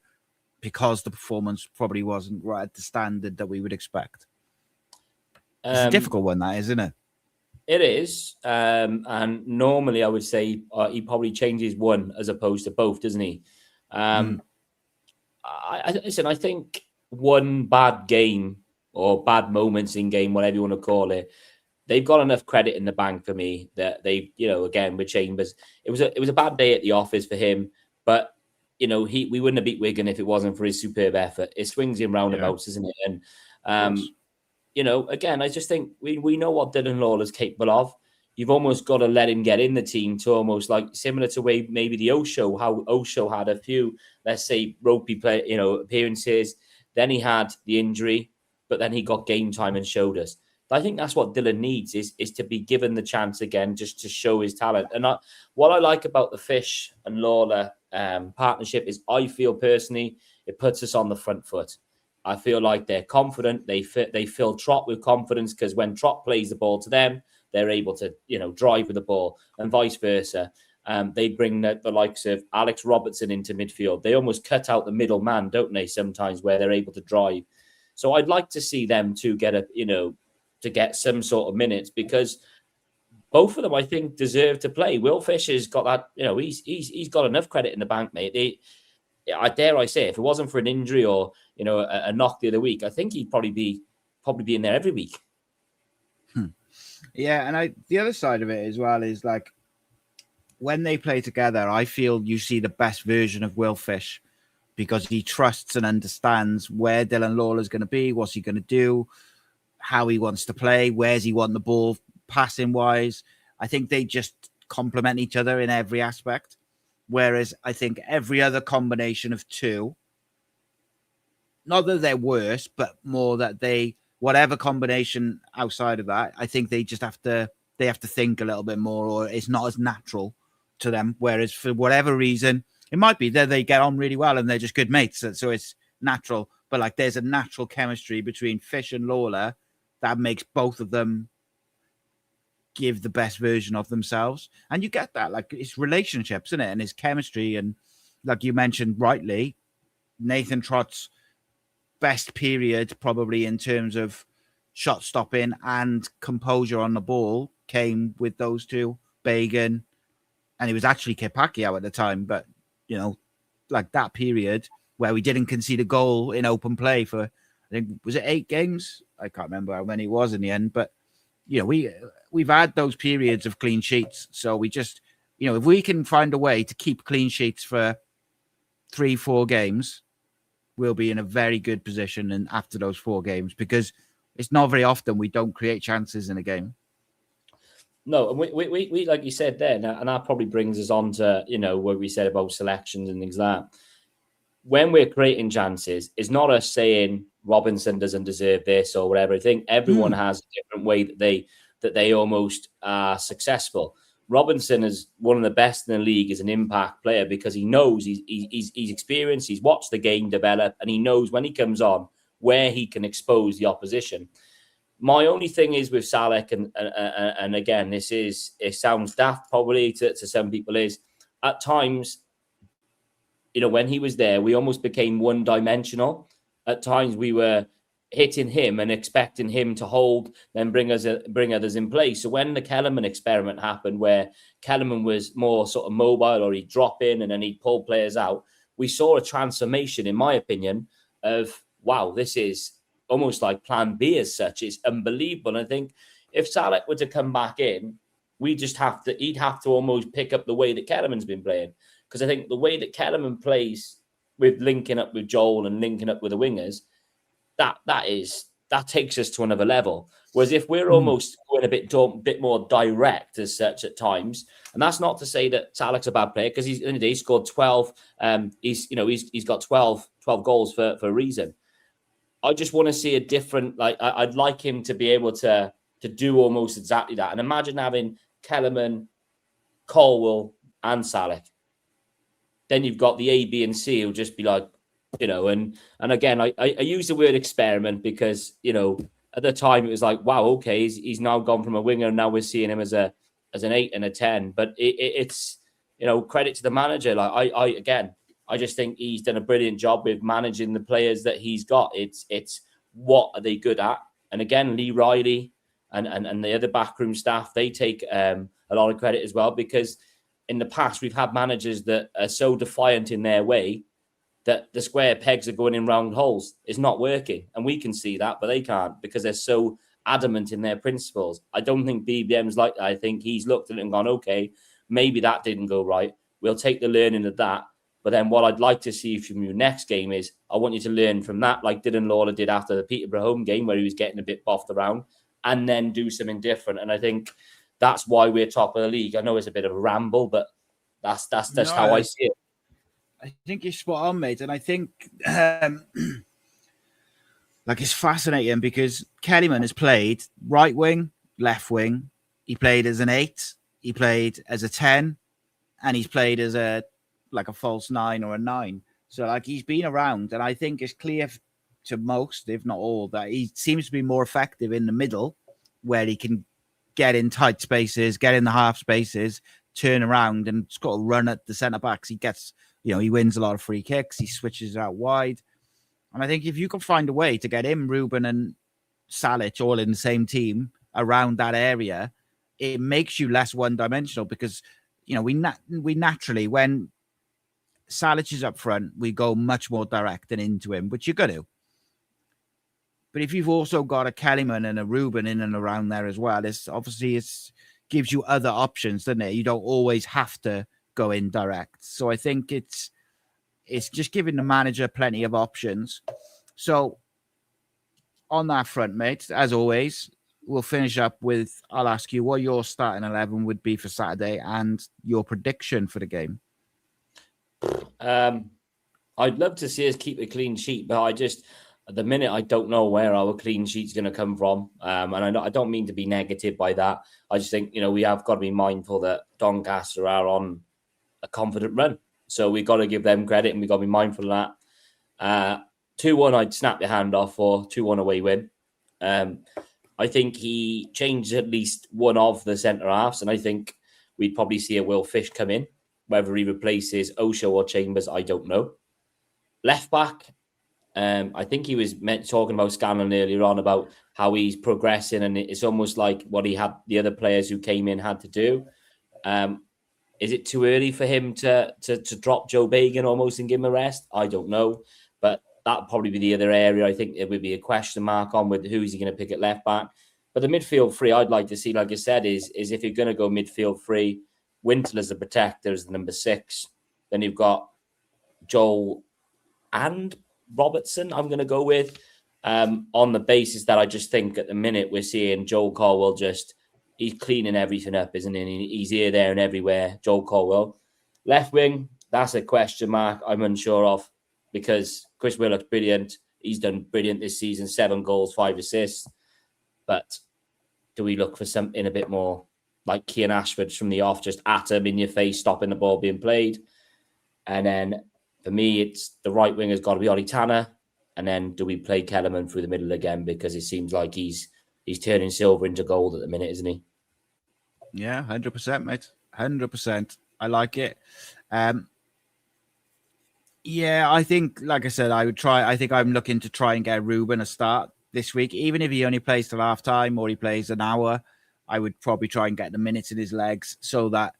S1: because the performance probably wasn't right at the standard that we would expect? It's a difficult one, that, isn't it?
S2: It is. And normally I would say he probably changes one as opposed to both, doesn't he? Listen, I think one bad game or bad moments in game, whatever you want to call it, they've got enough credit in the bank for me that they, you know, again with Chambers, it was a bad day at the office for him, but you know, we wouldn't have beat Wigan if it wasn't for his superb effort. It swings in roundabouts, isn't it? And you know, again, I just think we know what Dylan Lawler's capable of. you've almost got to let him get in the team to almost like similar to way maybe the Osho, how Osho had a few, let's say, ropey play, appearances. Then he had the injury, but then he got game time and showed us. I think that's what Dylan needs is to be given the chance again, just to show his talent. And what I like about the Fish and Lawler partnership is I feel personally it puts us on the front foot. I feel like they're confident. They fill Trott with confidence because when Trott plays the ball to them, they're able to drive with the ball and vice versa. They bring the likes of Alex Robertson into midfield. They almost cut out the middle man, don't they? Sometimes where they're able to drive. So I'd like to see them to get some sort of minutes because both of them, I think, deserve to play. Will Fisher's got that, he's got enough credit in the bank, mate. I dare I say, if it wasn't for an injury or a knock the other week, I think he'd probably be in there every week.
S1: Yeah, and the other side of it as well is like when they play together, I feel you see the best version of Will Fish because he trusts and understands where Dylan Lawler's going to be, what's he going to do, how he wants to play, where's he want the ball, passing wise. I think they just complement each other in every aspect. Whereas I think every other combination of two, not that they're worse, but more that whatever combination outside of that, I think they have to think a little bit more, or it's not as natural to them. Whereas for whatever reason, it might be that they get on really well and they're just good mates. So it's natural, but like there's a natural chemistry between Fish and Lawler that makes both of them give the best version of themselves. And you get that, like it's relationships, isn't it? And it's chemistry. And like you mentioned rightly, Nathan Trott's best period probably in terms of shot stopping and composure on the ball came with those two, Bagan, and it was actually Kepakio at the time. But, like that period where we didn't concede a goal in open play for, I think, was it 8 games? I can't remember how many it was in the end, but we've had those periods of clean sheets. So we just, if we can find a way to keep clean sheets for 3-4 games, we'll be in a very good position. And after those 4 games, because it's not very often we don't create chances in a game.
S2: No, and we like you said there, and that probably brings us on to, what we said about selections and things like that. When we're creating chances, it's not us saying Robinson doesn't deserve this or whatever. I think everyone has a different way that they almost are successful. Robinson is one of the best in the league as an impact player because he knows he's experienced, he's watched the game develop, and he knows when he comes on where he can expose the opposition. My only thing is with Salek, and again, it sounds daft probably to some people, is at times, when he was there, we almost became one-dimensional. At times, we were hitting him and expecting him to hold, then bring others in place. So when the Kellerman experiment happened, where Kellerman was more sort of mobile, or he'd drop in and then he'd pull players out, we saw a transformation, in my opinion, of, wow, this is almost like plan B as such. It's unbelievable. And I think if Salek were to come back in, he'd have to almost pick up the way that Kellerman's been playing. Because I think the way that Kellerman plays with linking up with Joel and linking up with the wingers, that takes us to another level. Whereas if we're almost going a bit more direct as such at times, and that's not to say that Salek's a bad player, because he scored 12. He's got 12 goals for a reason. I just want to see a different, I'd like him to be able to do almost exactly that. And imagine having Kellerman, Colwell, and Salek. Then you've got the A, B, and C who'll just be like, and again, I use the word experiment because, at the time it was like, wow, okay, he's now gone from a winger and now we're seeing him as an 8 and a 10. But it's, credit to the manager. I just think he's done a brilliant job with managing the players that he's got. It's what are they good at? And again, Lee Riley and the other backroom staff, they take a lot of credit as well, because in the past we've had managers that are so defiant in their way that the square pegs are going in round holes. It's not working. And we can see that, but they can't because they're so adamant in their principles. I don't think BBM's like that. I think he's looked at it and gone, okay, maybe that didn't go right. We'll take the learning of that. But then what I'd like to see from your next game is I want you to learn from that, like Dylan Lawler did after the Peterborough home game where he was getting a bit boffed around, and then do something different. And I think that's why we're top of the league. I know it's a bit of a ramble, but that's just how I see it.
S1: I think you're spot on, mate. And I think like it's fascinating because Kellyman has played right wing, left wing. He played as an 8, he played as a 10, and he's played as a false 9 or a 9. So like he's been around, and I think it's clear to most, if not all, that he seems to be more effective in the middle, where he can get in tight spaces, get in the half spaces, turn around and sort of run at the centre backs. He gets, he wins a lot of free kicks. He switches out wide. And I think if you can find a way to get him, Ruben and Salic all in the same team around that area, it makes you less one-dimensional because, we naturally, when Salic is up front, we go much more direct and into him, which you're going to. But if you've also got a Kellyman and a Ruben in and around there as well, it gives you other options, doesn't it? You don't always have to go in direct. So I think it's just giving the manager plenty of options. So on that front, mate, as always, we'll finish up with, I'll ask you what your starting 11 would be for Saturday and your prediction for the game.
S2: I'd love to see us keep a clean sheet, but at the minute, I don't know where our clean sheet's going to come from. And I don't mean to be negative by that. I just think, we have got to be mindful that Doncaster are on a confident run. So we've got to give them credit and we've got to be mindful of that. 2-1, I'd snap your hand off for 2-1 away win. I think he changed at least one of the centre halves, and I think we'd probably see a Will Fish come in. Whether he replaces Osho or Chambers, I don't know. Left back, I think he was talking about Scanlon earlier on about how he's progressing, and it's almost like what he had the other players who came in had to do. Is it too early for him to drop Joe Bagan almost and give him a rest? I don't know, but that'd probably be the other area I think it would be a question mark on with who's he going to pick at left back. But the midfield three I'd like to see, like I said, is if you're going to go midfield three, Wintle as the protector is the number 6. Then you've got Joel and Robertson, I'm going to go with, on the basis that I just think at the minute we're seeing Joel Colwell he's cleaning everything up, isn't he? He's here, there and everywhere, Joel Colwell. Left wing, that's a question mark I'm unsure of because Chris Willock's brilliant. He's done brilliant this season, 7 goals, 5 assists. But do we look for something a bit more like Kean Ashford's from the off, just at him in your face, stopping the ball being played? And then for me, it's the right wing has got to be Ollie Tanner. And then do we play Kellerman through the middle again? Because it seems like he's turning silver into gold at the minute, isn't he?
S1: Yeah, 100%, mate. 100%. I like it. Yeah, I think, like I said, I think I'm looking to try and get Ruben a start this week. Even if he only plays till half time or he plays an hour, I would probably try and get the minutes in his legs so that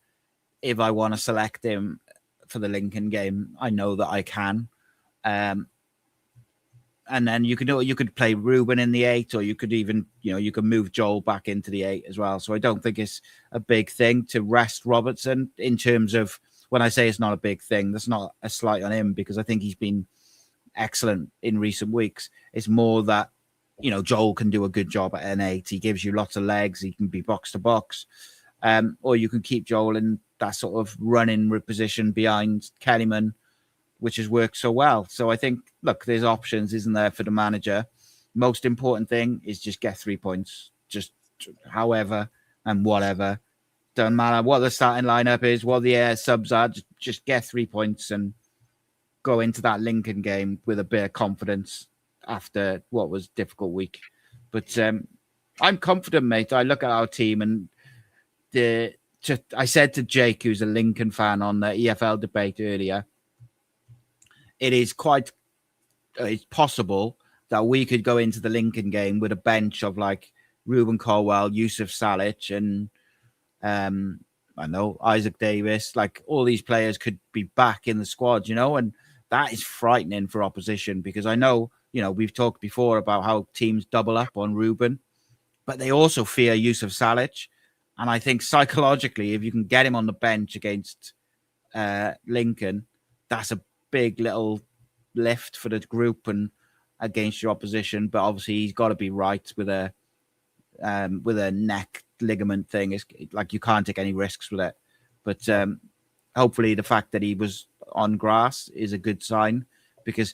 S1: if I want to select him for the Lincoln game, I know that I can. And then you could play Ruben in the 8, or you could even, you can move Joel back into the 8 as well. So I don't think it's a big thing to rest Robertson in terms of, when I say it's not a big thing, that's not a slight on him because I think he's been excellent in recent weeks. It's more that, Joel can do a good job at an 8. He gives you lots of legs. He can be box to box. Or you can keep Joel in that sort of running position behind Kellyman, which has worked so well. So I think, look, there's options, isn't there, for the manager? Most important thing is just get 3 points, just however and whatever. Doesn't matter what the starting lineup is, what the subs are, just get 3 points and go into that Lincoln game with a bit of confidence after what was a difficult week. But I'm confident, mate. I look at our team and I said to Jake, who's a Lincoln fan on the EFL debate earlier, it's possible that we could go into the Lincoln game with a bench of like Ruben Colwell, Yusuf Salic, and I know Isaac Davis. Like all these players could be back in the squad, and that is frightening for opposition because I know, we've talked before about how teams double up on Ruben, but they also fear Yusuf Salic. And I think psychologically, if you can get him on the bench against Lincoln, that's a big little lift for the group and against your opposition. But obviously, he's got to be right with a neck ligament thing. Is like you can't take any risks with it. But hopefully the fact that he was on grass is a good sign, because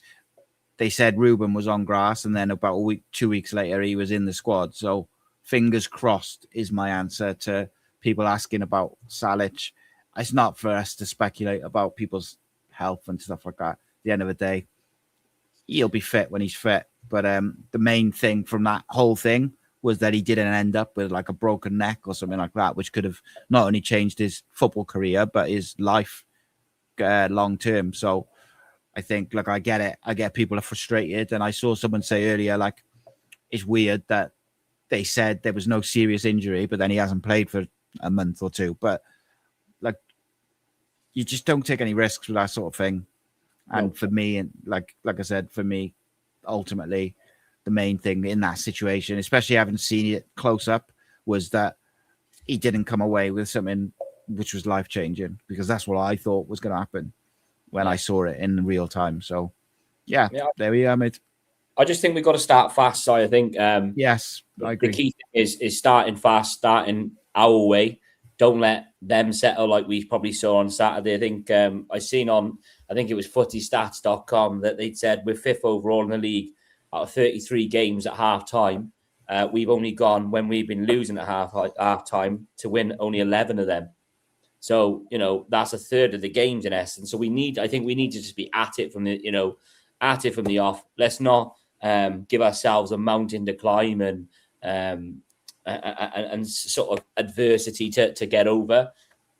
S1: they said Ruben was on grass, and then about 2 weeks later he was in the squad. So fingers crossed is my answer to people asking about Salic. It's not for us to speculate about people's health and stuff like that. At the end of the day, he'll be fit when he's fit. But the main thing from that whole thing was that he didn't end up with like a broken neck or something like that, which could have not only changed his football career, but his life long term. So I think, look, I get it. I get people are frustrated. And I saw someone say earlier, like, it's weird that they said there was no serious injury, but then he hasn't played for a month or two. But like, you just don't take any risks with that sort of thing. And for me, and like I said, for me, ultimately, the main thing in that situation, especially having seen it close up, was that he didn't come away with something which was life-changing, because that's what I thought was going to happen when I saw it in real time. So, yeah, there we are, mate.
S2: I just think we've got to start fast. So I think
S1: yes, I agree.
S2: The key thing is starting fast, starting our way. Don't let them settle like we probably saw on Saturday. I think I seen on, I think it was footystats.com, that they'd said we're 5th overall in the league out of 33 games at half time. We've only gone, when we've been losing at half time, to win only 11 of them. So, you know, that's a third of the games in essence. So I think we need to just be at it from the off. Let's not give ourselves a mountain to climb and sort of adversity to get over.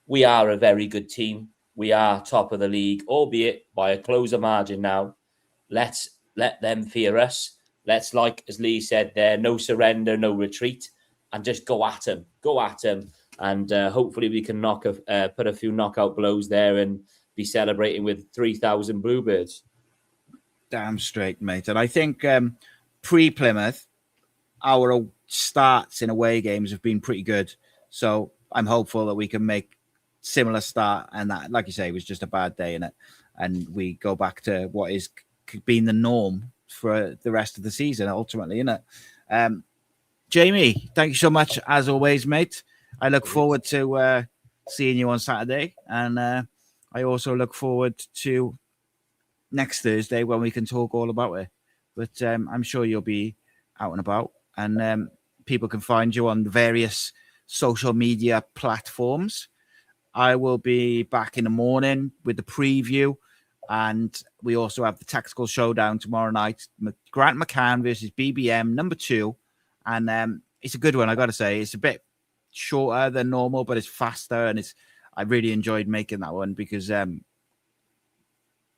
S2: We are a very good team. We are top of the league, albeit by a closer margin now. Let's let them fear us. Let's, like as Lee said there, no surrender, no retreat, and just go at them. Go at them. And hopefully we can put a few knockout blows there and be celebrating with 3,000 Bluebirds.
S1: Damn straight, mate. And I think pre-Plymouth, our starts in away games have been pretty good. So I'm hopeful that we can make similar start, and that, like you say, was just a bad day in it, and we go back to what is been the norm for the rest of the season, ultimately, isn't it? Jamie, thank you so much as always, mate. I look forward to seeing you on Saturday, and I also look forward to next Thursday when we can talk all about it. But I'm sure you'll be out and about, and people can find you on the various social media platforms. I will be back in the morning with the preview, and we also have the tactical showdown tomorrow night. Grant McCann versus BBM number 2, and it's a good one. I got to say, it's a bit shorter than normal, but it's faster, and I really enjoyed making that one, because they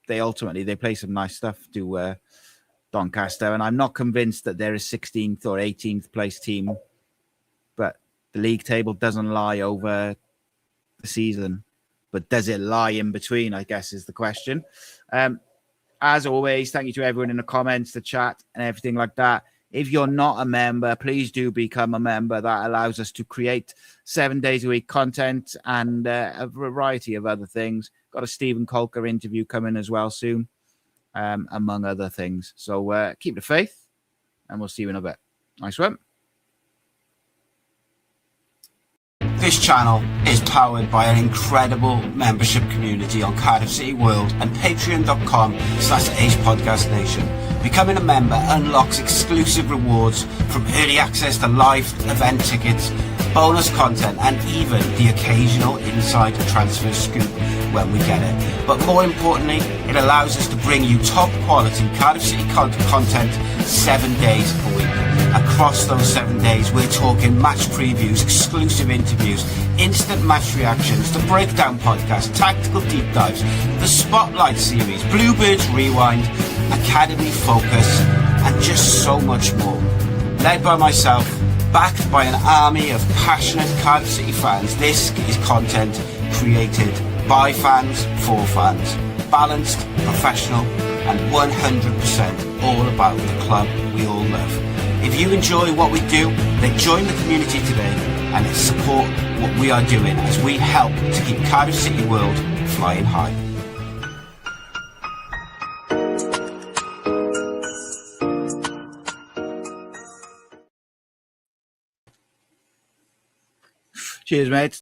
S1: play some nice stuff to Doncaster, and I'm not convinced that they're a 16th or 18th place team, but the league table doesn't lie over the season, but does it lie in between, I guess, is the question. As always, thank you to everyone in the comments, the chat, and everything like that. If you're not a member, please do become a member. That allows us to create 7 days a week content and a variety of other things. Got a Stephen Colker interview coming as well soon, among other things. So keep the faith, and we'll see you in a bit. Nice one. This channel is powered by an incredible membership community on Cardiff City World and patreon.com/AcePodcastNation. Becoming a member unlocks exclusive rewards, from early access to live event tickets, bonus content, and even the occasional insider transfer scoop when we get it. But more importantly, it allows us to bring you top quality Cardiff City content 7 days a week. Across those 7 days, we're talking match previews, exclusive interviews, instant match reactions, the breakdown podcast, tactical deep dives, the Spotlight series, Bluebirds Rewind, Academy Focus, and just so much more. Led by myself, backed by an army of passionate Cardiff City fans, this is content created by fans for fans. Balanced, professional, and 100% all about the club we all love. If you enjoy what we do, then join the community today and support what we are doing as we help to keep Cardiff City World flying high. Cheers, mate.